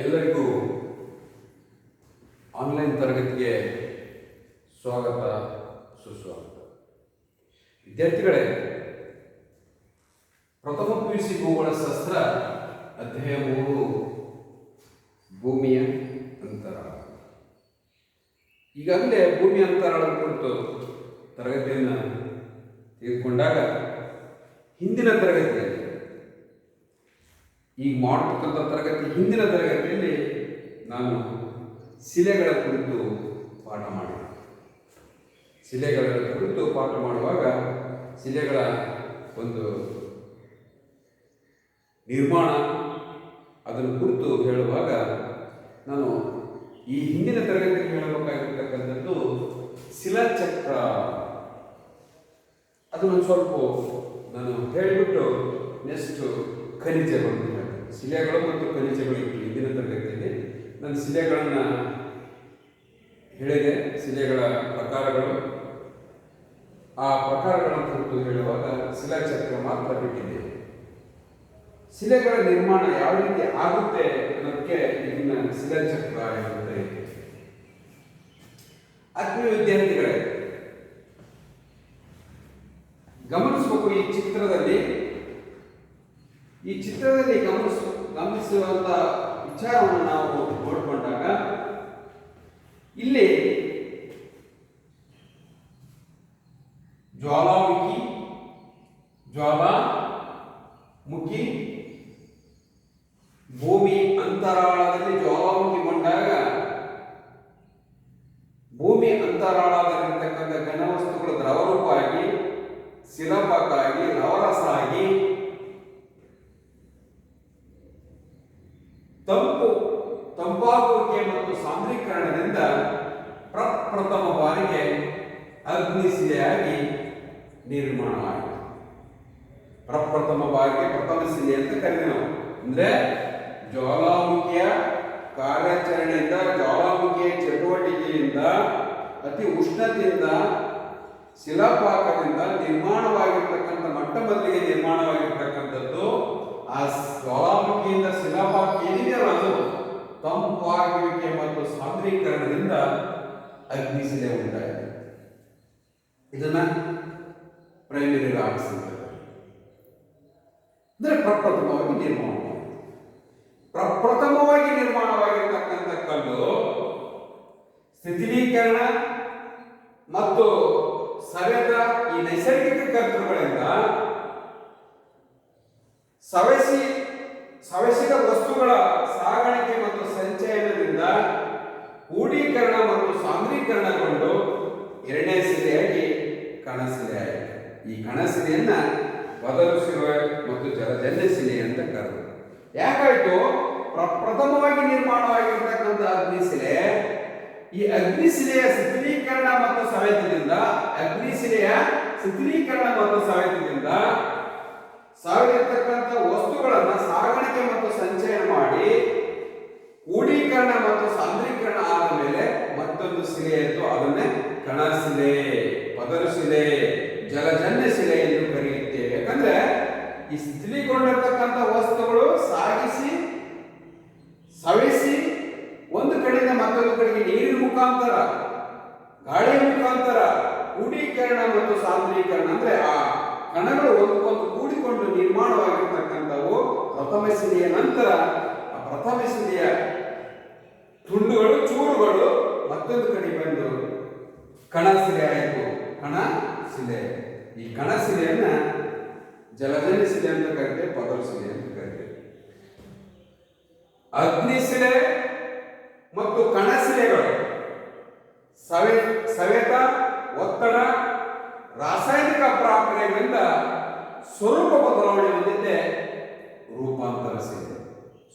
ಎಲ್ಲರಿಗೂ ಆನ್ಲೈನ್ ತರಗತಿಗೆ ಸ್ವಾಗತ ಸುಸ್ವಾಗತ. ವಿದ್ಯಾರ್ಥಿಗಳೇ, ಪ್ರಥಮ PUC ಭೂಗೋಳಶಾಸ್ತ್ರ ಅಧ್ಯಾಯ 3 ಭೂಮಿಯ ಅಂತರಾಳ. ಈಗಾಗಲೇ ಭೂಮಿಯ ಅಂತರಾಳದ ಕುರಿತು ತರಗತಿಯನ್ನು ತೆಗೆದುಕೊಂಡಾಗ ಹಿಂದಿನ ತರಗತಿಯಲ್ಲಿ ಈಗ ಮಾಡತಕ್ಕಂಥ ತರಗತಿ ಹಿಂದಿನ ತರಗತಿಯಲ್ಲಿ ನಾನು ಶಿಲೆಗಳ ಕುರಿತು ಪಾಠ ಮಾಡಿದೆ. ಶಿಲೆಗಳ ಕುರಿತು ಪಾಠ ಮಾಡುವಾಗ ಶಿಲೆಗಳ ಒಂದು ನಿರ್ಮಾಣ ಅದನ್ನು ಕುರಿತು ಹೇಳುವಾಗ ನಾನು ಈ ಹಿಂದಿನ ತರಗತಿಯಲ್ಲಿ ಹೇಳಬೇಕಾಗಿರ್ತಕ್ಕಂಥದ್ದು ಶಿಲಾಚಕ್ರ. ಅದನ್ನು ಸ್ವಲ್ಪ ನಾನು ಹೇಳಿಬಿಟ್ಟು ನೆಕ್ಸ್ಟ್ ಖನಿಜಗಳು, ಶಿಲೆಗಳು ಮತ್ತು ಖನಿಜಗಳು ಹಿಂದಿನ ತರಗತಿಯಲ್ಲಿ ನಾನು ಶಿಲೆಗಳನ್ನು ಹೇಳಿದೆ. ಶಿಲೆಗಳ ಪ್ರಕಾರಗಳು, ಆ ಪ್ರಕಾರಗಳ ಕುರಿತು ಹೇಳುವಾಗ ಶಿಲಾಚಕ್ರ ಮಾತ್ರ ಬಿಟ್ಟಿದೆ. ಶಿಲೆಗಳ ನಿರ್ಮಾಣ ಯಾವ ರೀತಿ ಆಗುತ್ತೆ ಅನ್ನೋದಕ್ಕೆ ಇದನ್ನ ಶಿಲಾಚಕ್ರ ಎನ್ನುತ್ತದೆ. ಆತ್ಮೀಯ ವಿದ್ಯಾರ್ಥಿಗಳೇ, ಗಮನಿಸಬೇಕು. ಈ ಚಿತ್ರದಲ್ಲಿ ಗಮನಿಸುವಂತ ವಿಚಾರವನ್ನು ನಾವು ನೋಡಿಕೊಂಡಾಗ ಇಲ್ಲಿ ಜ್ವಾಲಾಮುಖಿ ಭೂಮಿ ಅಂತರಾಳದಲ್ಲಿ ಜ್ವಾಲಾಮುಖಿಗೊಂಡಾಗ ಭೂಮಿ ಅಂತರಾಳದಲ್ಲಿರ್ತಕ್ಕಂಥ ಘನವಸ್ತುಗಳು ದ್ರವರೂಪವಾಗಿ, ಶಿಲಾಪಾಕಾಗಿ, ಲವರಸಾಗಿ ತಂಪಾಗುವಿಕೆ ಮತ್ತು ಸಾಂದ್ರೀಕರಣದಿಂದ ಪ್ರಪ್ರಥಮ ಬಾರಿಗೆ ಅಗ್ನಿಶಿಲೆಯಾಗಿ ನಿರ್ಮಾಣವಾಯಿತು. ಪ್ರಪ್ರಥಮ ಬಾರಿಗೆ ಪ್ರಥಮ ಶಿಲೆ ಅಂತ ಕರೀತೀವಿ ನಾವು. ಅಂದ್ರೆ ಜ್ವಾಲಾಮುಖಿಯ ಕಾರ್ಯಾಚರಣೆಯಿಂದ, ಜ್ವಾಲಾಮುಖಿಯ ಚಟುವಟಿಕೆಯಿಂದ, ಅತಿ ಉಷ್ಣತೆಯಿಂದ, ಶಿಲಾಪಾಕದಿಂದ ನಿರ್ಮಾಣವಾಗಿರ್ತಕ್ಕಂಥ ಮೊಟ್ಟಮೊದಲಿಗೆ ನಿರ್ಮಾಣವಾಗಿರ್ತಕ್ಕಂಥದ್ದು ಆ ಜ್ವಾಲಾಮುಖಿಯಿಂದ ಶಿಲಾಪಾಕ ಏನಿದೆಯಲ್ಲ ಅದು ತಂಪಾಗುವಿಕೆ ಮತ್ತು ಸಾಂದ್ರೀಕರಣದಿಂದ ಅಗ್ನಿಶಿಲೆ ಉಂಟಾಗಿದೆ. ಇದನ್ನ ಪ್ರೈಮರಿ ರಾಕ್ಸ್ ಅಂತ ಅಂದ್ರೆ ಪ್ರಪ್ರಥಮವಾಗಿ ನಿರ್ಮಾಣವಾಗಿರ್ತಕ್ಕಂಥ ಕಲ್ಲು ಶಿಥಿಲೀಕರಣ ಮತ್ತು ಸವೆತ ಈ ನೈಸರ್ಗಿಕ ಕರ್ತೃಗಳಿಂದ ಸವೆಸಿದ ವಸ್ತುಗಳ ಸಾಗಾಣಿಕೆ ಮತ್ತು ಸಂಚಯನದಿಂದ ಕೂಡೀಕರಣ ಮತ್ತು ಸಾಂದ್ರೀಕರಣಗೊಂಡು ಎರಡನೇ ಶಿಲೆಯಾಗಿ ಕಣಶಿಲೆಯಾಯಿತು. ಈ ಕಣಶಿಲೆಯನ್ನ ಬದಲು ಶಿಲೆ ಮತ್ತು ಜಲಜನ್ಯ ಶಿಲೆ ಅಂತ ಕರೆದರು. ಯಾಕಾಯ್ತು? ಪ್ರಥಮವಾಗಿ ನಿರ್ಮಾಣವಾಗಿರ್ತಕ್ಕಂಥ ಅಗ್ನಿಶಿಲೆ, ಈ ಅಗ್ನಿಶಿಲೆಯ ಶಿಥಿಲೀಕರಣ ಮತ್ತು ಸವೆತದಿಂದ ಸಾವಿರತಕ್ಕಂಥ ವಸ್ತುಗಳನ್ನ ಸಾಗಾಣಿಕೆ ಮತ್ತು ಸಂಚಯನ ಮಾಡಿ ಕೂಡೀಕರಣ ಮತ್ತು ಸಾಂದ್ರೀಕರಣ ಆದ ಮೇಲೆ ಮತ್ತೊಂದು ಶಿಲೆ ಇತ್ತು. ಅದನ್ನೇ ಕಣಶಿಲೆ, ಪದರು ಶಿಲೆ, ಜಲಜನ್ಯ ಶಿಲೆ ಎಂದು ಕರೆಯುತ್ತೇವೆ. ಯಾಕಂದ್ರೆ ಈ ಶಿಥಿಲೀಗೊಂಡಿರ್ತಕ್ಕಂಥ ವಸ್ತುಗಳು ಸಾಗಿಸಿ ಸವೆಸಿ ಒಂದು ಕಡೆಯಿಂದ ಮತ್ತೊಂದು ಕಡೆಗೆ ನೀರಿನ ಮುಖಾಂತರ, ಗಾಳಿಯ ಮುಖಾಂತರ ಕೂಡೀಕರಣ ಮತ್ತು ಸಾಂದ್ರೀಕರಣ ಅಂದ್ರೆ ಆ ಕಣಗಳು ಒಂದಕ್ಕೊಂದು ಕೂಡಿಕೊಂಡು ನಿರ್ಮಾಣವಾಗಿರ್ತಕ್ಕಂಥವು ಪ್ರಥಮ ಶಿಲೆಯ ನಂತರ ಆ ಪ್ರಥಮ ಶಿಲೆಯ ತುಂಡುಗಳು, ಚೂರುಗಳು ಮತ್ತೊಂದು ಕಡೆ ಬಂದು ಕಣಶಿಲೆ ಆಯಿತು. ಕಣಶಿಲೆ. ಈ ಕಣಶಿಲೆಯನ್ನ ಜಲಜನ್ಯ ಶಿಲೆ ಅಂತ ಕರಿತೇವೆ, ಪದರು ಶಿಲೆ ಅಂತ ಕರಿತೇವೆ. ಅಗ್ನಿಶಿಲೆ ಮತ್ತು ಕಣಶಿಲೆಗಳು ಸವೆತ, ಒತ್ತಡ, ರಾಸಾಯನಿಕ ಪ್ರಕ್ರಿಯೆಗಳಿಂದ ಸ್ವರೂಪ ಬದಲಾವಣೆ ಹೊಂದಿದ್ದೆ ರೂಪಾಂತರ ಶಿಲೆ.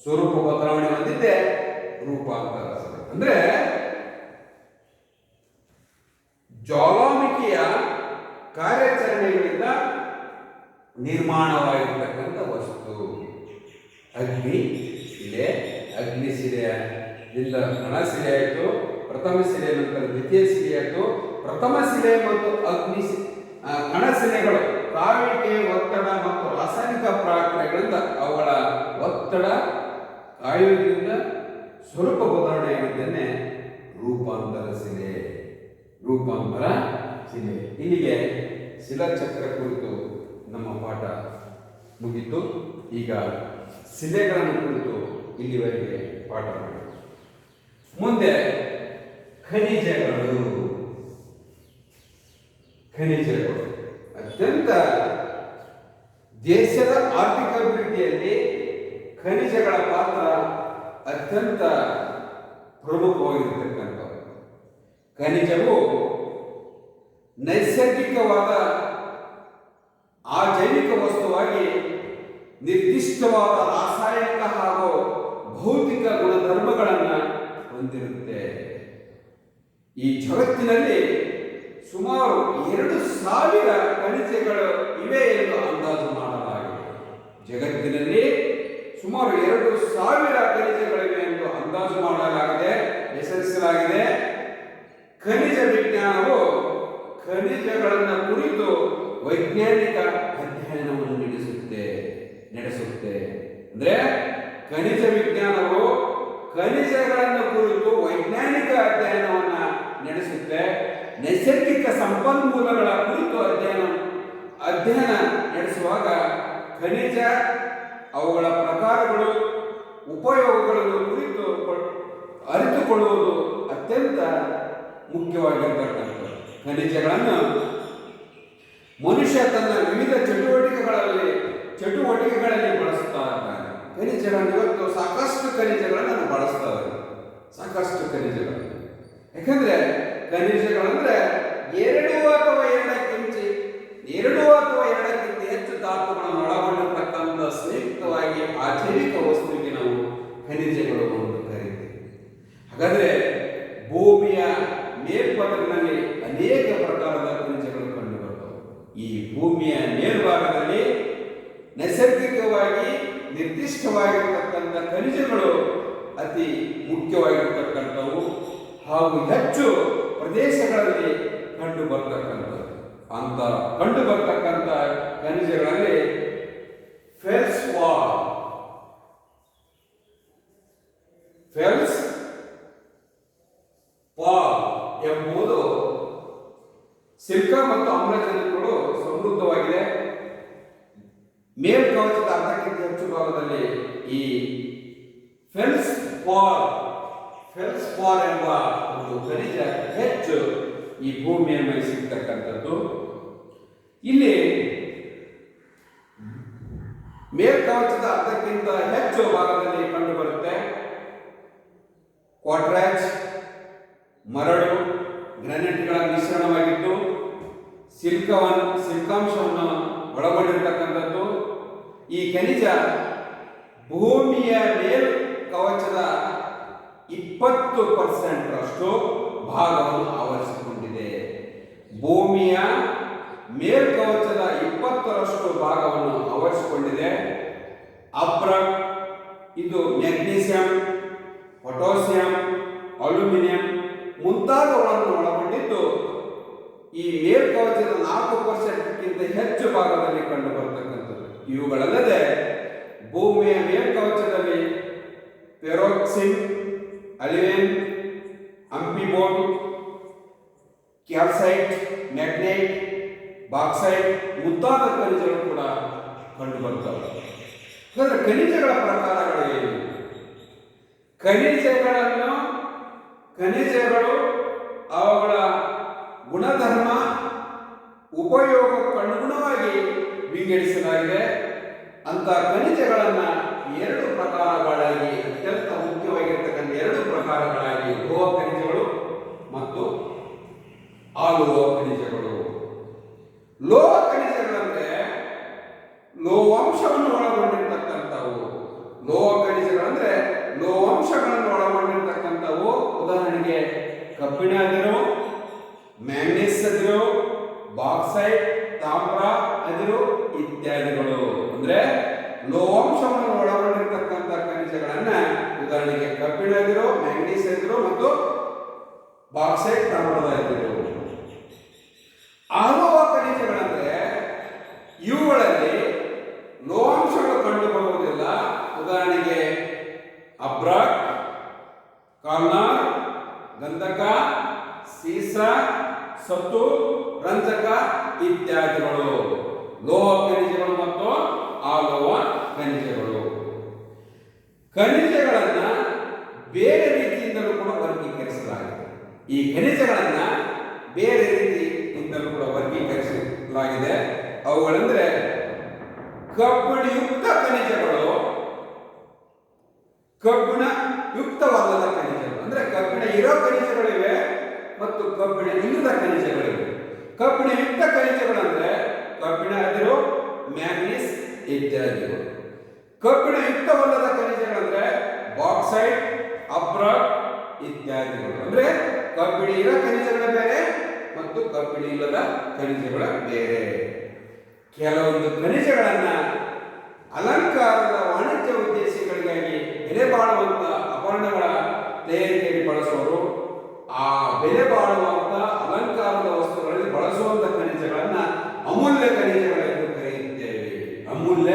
ಸ್ವರೂಪ ಬದಲಾವಣೆ ಹೊಂದಿದ್ದೆ ರೂಪಾಂತರ ಶಿಲೆ. ಅಂದ್ರೆ ಜ್ವಾಲಾಮುಖಿಯ ಕಾರ್ಯಾಚರಣೆಗಳಿಂದ ನಿರ್ಮಾಣವಾಗಿರ್ತಕ್ಕಂಥ ವಸ್ತು ಅಗ್ನಿಶಿಲೆ. ಅಗ್ನಿಶಿಲೆಯಿಂದ ಕಣಶಿಲೆ ಆಯಿತು, ಪ್ರಥಮ ಶಿಲೆ ನಂತರ ದ್ವಿತೀಯ ಶಿಲೆ ಆಯಿತು. ಪ್ರಥಮ ಶಿಲೆ ಮತ್ತು ಕಣಶಿಲೆಗಳು ಕಾಯುವಿಕೆ, ಒತ್ತಡ ಮತ್ತು ರಾಸಾಯನಿಕ ಪ್ರಕ್ರಿಯೆಗಳಿಂದ ಅವುಗಳ ಒತ್ತಡ, ಕಾಯುವಿಕೆಯಿಂದ ಸ್ವರೂಪ ಬದಲಾವಣೆಯಾಗಿದ್ದೇನೆ ರೂಪಾಂತರ ಶಿಲೆ. ರೂಪಾಂತರ ಶಿಲೆ. ಇಲ್ಲಿಗೆ ಶಿಲಾಚಕ್ರ ಕುರಿತು ನಮ್ಮ ಪಾಠ ಮುಗಿತು. ಈಗ ಶಿಲೆಗಳನ್ನು ಕುರಿತು ಇಲ್ಲಿವರೆಗೆ ಪಾಠ ಮಾಡಿ ಮುಂದೆ ಖನಿಜಗಳು. ಖನಿಜಗಳು ಅತ್ಯಂತ ದೇಶದ ಆರ್ಥಿಕ ಅಭಿವೃದ್ಧಿಯಲ್ಲಿ ಖನಿಜಗಳ ಪಾತ್ರ ಅತ್ಯಂತ ಪ್ರಮುಖವಾಗಿರತಕ್ಕಂಥದ್ದು. ಖನಿಜವು ನೈಸರ್ಗಿಕವಾದ ಅಜೈವಿಕ ವಸ್ತುವಾಗಿ ನಿರ್ದಿಷ್ಟವಾದ ರಾಸಾಯನಿಕ ಹಾಗೂ ಭೌತಿಕ ಗುಣಧರ್ಮಗಳನ್ನು ಹೊಂದಿರುತ್ತೆ. ಈ ಜಗತ್ತಿನಲ್ಲಿ ಸುಮಾರು 2,000 ಖನಿಜಗಳು ಇವೆ ಎಂದು ಅಂದಾಜು ಮಾಡಲಾಗಿದೆ. ಜಗತ್ತಿನಲ್ಲಿ ಸುಮಾರು 2,000 ಖನಿಜಗಳಿವೆ ಎಂದು ಅಂದಾಜು ಮಾಡಲಾಗಿದೆ, ಹೆಸರಿಸಲಾಗಿದೆ. ಖನಿಜ ವಿಜ್ಞಾನವು ಖನಿಜಗಳನ್ನು ಕುರಿತು ವೈಜ್ಞಾನಿಕ ಅಧ್ಯಯನವನ್ನು ನಡೆಸುತ್ತೆ. ಅಂದ್ರೆ ಖನಿಜ ವಿಜ್ಞಾನವು ಖನಿಜಗಳನ್ನು ಕುರಿತು ವೈಜ್ಞಾನಿಕ ಅಧ್ಯಯನವನ್ನ ನಡೆಸುತ್ತೆ. ನೈಸರ್ಗಿಕ ಸಂಪನ್ಮೂಲಗಳ ಕುರಿತು ಅಧ್ಯಯನ ನಡೆಸುವಾಗ ಖನಿಜ, ಅವುಗಳ ಪ್ರಕಾರಗಳು, ಉಪಯೋಗಗಳನ್ನು ಕುರಿತು ಅರಿತುಕೊಳ್ಳುವುದು ಅತ್ಯಂತ ಮುಖ್ಯವಾಗಿರ್ತಕ್ಕಂಥದ್ದು. ಖನಿಜಗಳನ್ನು ಮನುಷ್ಯ ತನ್ನ ವಿವಿಧ ಚಟುವಟಿಕೆಗಳಲ್ಲಿ ಬಳಸ್ತಾ ಇದ್ದಾನೆ. ಖನಿಜಗಳನ್ನು ಇವತ್ತು ಸಾಕಷ್ಟು ಖನಿಜಗಳನ್ನು ಬಳಸ್ತಾ ಇದ್ದಾರೆ. ಸಾಕಷ್ಟು ಖನಿಜಗಳು. ಯಾಕಂದ್ರೆ ಖನಿಜಗಳಂದ್ರೆ 2 ಅಥವಾ 2ಕ್ಕಿಂತ ಹೆಚ್ಚು ಧಾತುಗಳನ್ನು ಒಳಗೊಂಡಿರ್ತಕ್ಕಂಥ ಸಂಯುಕ್ತವಾಗಿ ಅಜೈವಿಕ ವಸ್ತುವಿಗೆ ನಾವು ಖನಿಜಗಳು ಎಂದು ಕರೀತೀವಿ. ಹಾಗಾದ್ರೆ ಭೂಮಿಯ ಮೇಲ್ಪದರಿನಲ್ಲಿ ಅನೇಕ ಪ್ರಕಾರದ ಖನಿಜಗಳು ಕಂಡುಬರ್ತವೆ. ಈ ಭೂಮಿಯ ಮೇಲ್ಭಾಗದಲ್ಲಿ ನೈಸರ್ಗಿಕವಾಗಿ ನಿರ್ದಿಷ್ಟವಾಗಿರ್ತಕ್ಕಂಥ ಖನಿಜಗಳು ಅತಿ ಮುಖ್ಯವಾಗಿರ್ತಕ್ಕಂಥವು ಹಾಗೂ ಹೆಚ್ಚು ಪ್ರದೇಶಗಳಲ್ಲಿ ಕಂಡು ಬರ್ತಕ್ಕಂಥದ್ದು. ಅಂತ ಕಂಡು ಬರ್ತಕ್ಕಂಥ ಖನಿಜಗಳಲ್ಲಿ ಫೆಲ್ಸ್ಪಾರ್ ಎಂಬುದು ಸಿಲ್ಕ ಮತ್ತು ಆಮ್ಲಜನಕಗಳು ಸಮೃದ್ಧವಾಗಿದೆ. ಮೇಲ್ಕವಚದ ಅರ್ಧಕ್ಕಿಂತ ಹೆಚ್ಚು ಭಾಗದಲ್ಲಿ ಈ ಫೆಲ್ಸ್ಪಾರ್ ಎಂಬ ಒಂದು ಖನಿಜ ಹೆಚ್ಚು ಈ ಭೂಮಿಯ ಮೇಲೆ ಸಿಗ್ತಕ್ಕಂಥದ್ದು. ಇಲ್ಲಿ ಮೇಲ್ಕವಚದ ಅರ್ಧಕ್ಕಿಂತ ಹೆಚ್ಚು ಭಾಗದಲ್ಲಿ ಕಂಡು ಬರುತ್ತೆ. ಕ್ವಾರ್ಟ್ರೈಟ್ ಮರಳು ಗ್ರಾನೈಟ್ಗಳ ಮಿಶ್ರಣವಾಗಿದ್ದು ಸಿಲ್ಕಾಂಶವನ್ನು ಒಳಗೊಂಡಿರ್ತಕ್ಕಂಥದ್ದು. ಈ ಖನಿಜ ಭೂಮಿಯ ಮೇಲ್ಕವಚದ 20% ಭಾಗವನ್ನು ಆವರಿಸಿಕೊಂಡಿದೆ. ಭೂಮಿಯ ಮೇಲ್ಕವಚದ 20% ಭಾಗವನ್ನು ಆವರಿಸಿಕೊಂಡಿದೆ. ಅಬ್ರಕ್ ಇದು ಮೆಗ್ನೀಸಿಯಂ, ಪೊಟ್ಯಾಸಿಯಂ, ಅಲ್ಯೂಮಿನಿಯಂ ಮುಂತಾದವುಗಳನ್ನು ಒಳಗೊಂಡಿದ್ದು ಈ ಮೇಲ್ಕವಚದ 4%ಕ್ಕಿಂತ ಹೆಚ್ಚು ಭಾಗದಲ್ಲಿ ಕಂಡು ಬರತಕ್ಕಂಥದ್ದು. ಇವುಗಳಲ್ಲದೆ ಭೂಮಿಯ ಮೇಲ್ಕವಚದಲ್ಲಿ ಪೆರೋಕ್ಸಿನ್, ಅಲಿವೆನ್, ಅಂಪಿಬೋನ್, ಕ್ಯಾಲ್ಸೈಟ್, ಮ್ಯಾಗ್ನೈಟ್, ಬಾಕ್ಸೈಟ್ ಮುಂತಾದ ಖನಿಜಗಳು ಕೂಡ ಕಂಡು ಬರ್ತವೆ. ಅಂದರೆ ಖನಿಜಗಳ ಪ್ರಕಾರಗಳು ಏನು? ಖನಿಜಗಳು ಅವುಗಳ ಗುಣಧರ್ಮ, ಉಪಯೋಗಕ್ಕನುಗುಣವಾಗಿ ವಿಂಗಡಿಸಲಾಗಿದೆ. ಅಂತ ಖನಿಜಗಳನ್ನು 2 ಪ್ರಕಾರಗಳಾಗಿ, ಅತ್ಯಂತ ಮುಖ್ಯವಾಗಿರ್ತಕ್ಕಂಥ 2 ಪ್ರಕಾರಗಳಾಗಿ ಲೋಹ ಖನಿಜಗಳು ಮತ್ತು ಅಲೋಹ ಖನಿಜಗಳು. ಲೋಹ ಖನಿಜಗಳಂದ್ರೆ ಲೋಹಾಂಶವನ್ನು ಒಳಗೊಂಡಿರ್ತಕ್ಕಂಥವು. ಲೋಹ ಖನಿಜಗಳಂದ್ರೆ ಲೋಹಾಂಶಗಳನ್ನು ಒಳಗೊಂಡಿರ್ತಕ್ಕಂಥವು. ಉದಾಹರಣೆಗೆ ಕಬ್ಬಿಣ ಅದಿರು, ಮ್ಯಾಂಗನೀಸ್ ಅದಿರು, ಬಾಕ್ಸೈಟ್, ತಾಮ್ರ ಅದಿರು ಇತ್ಯಾದಿಗಳು. ಅಂದ್ರೆ ಲೋಹಾಂಶವನ್ನು ಒಳಗೊಂಡಿರ್ತಕ್ಕಂಥ ಖನಿಜಗಳನ್ನ ಉದಾಹರಣೆಗೆ ಕಬ್ಬಿಣ ಅದಿರು, ಮ್ಯಾಂಗನೀಸ್ ಅದಿರು ಮತ್ತು ಬಾಕ್ಸೈಟ್, ತಾಮ್ರದ ಅದಿರು. ಅಲೋಹ ಖನಿಜಗಳಂದ್ರೆ ಇವುಗಳಲ್ಲಿ ಲೋಹಾಂಶಗಳು ಕಂಡು ಬರುವುದಿಲ್ಲ. ಉದಾಹರಣೆಗೆ ಅಬ್ರಾಕ್, ಸತ್ತು, ರಂಜಕ ಇತ್ಯಾದಿಗಳು ಲೋಹ ಖನಿಜಗಳು ಮತ್ತು ಅಲೋಹ ಖನಿಜಗಳು. ಖನಿಜಗಳನ್ನ ಬೇರೆ ರೀತಿಯಿಂದಲೂ ಕೂಡ ವರ್ಗೀಕರಿಸಲಾಗಿದೆ. ಈ ಖನಿಜಗಳನ್ನ ಬೇರೆ ರೀತಿಯಿಂದಲೂ ಕೂಡ ವರ್ಗೀಕರಿಸಲಾಗಿದೆ. ಅವುಗಳೆಂದ್ರೆ ಕಬ್ಬಿಣಯುಕ್ತ ಖನಿಜಗಳು, ಕಬ್ಬಿಣ ಯುಕ್ತವಲ್ಲದ ಖನಿಜಗಳು. ಅಂದ್ರೆ ಕಬ್ಬಿಣ ಇರೋ ಖನಿಜಗಳಿವೆ ಮತ್ತು ಕಬ್ಬಿಣ ಇಲ್ಲದ ಖನಿಜಗಳಿವೆ. ಕಬ್ಬಿಣ ಯುಕ್ತ ಖನಿಜಗಳಂದ್ರೆ ಕಬ್ಬಿಣ, ಅದಿರು, ಮ್ಯಾಂಗನೀಸ್ ಇತ್ಯಾದಿಗಳು. ಕಬ್ಬಿಣ ಯುಕ್ತವಲ್ಲದ ಖನಿಜಗಳಂದ್ರೆ ಬಾಕ್ಸೈಟ್, ಅಬ್ರಾಡ್ ಇತ್ಯಾದಿಗಳು. ಅಂದ್ರೆ ಕಬ್ಬಿಣ ಇರೋ ಖನಿಜಗಳ ಬೇರೆ ಮತ್ತು ಕಬ್ಬಿಣ ಇಲ್ಲದ ಖನಿಜಗಳ ಬೇರೆ. ಕೆಲವೊಂದು ಖನಿಜಗಳನ್ನ ಅಲಂಕಾರದ ವಾಣಿಜ್ಯ ಉದ್ದೇಶಗಳಿಗಾಗಿ ಬೆಲೆ ಬಾಳುವಂತ ಆಭರಣಗಳ ತಯಾರಿಕೆಯಲ್ಲಿ ಬಳಸುವರು. ಆ ಬೆಲೆ ಬಾಳುವಂತ ಅಲಂಕಾರದ ವಸ್ತುಗಳಲ್ಲಿ ಬಳಸುವಂತ ಖನಿಜಗಳನ್ನ ಅಮೂಲ್ಯ ಖನಿಜಗಳೆಂದು ಕರೆಯುತ್ತೇವೆ. ಅಮೂಲ್ಯ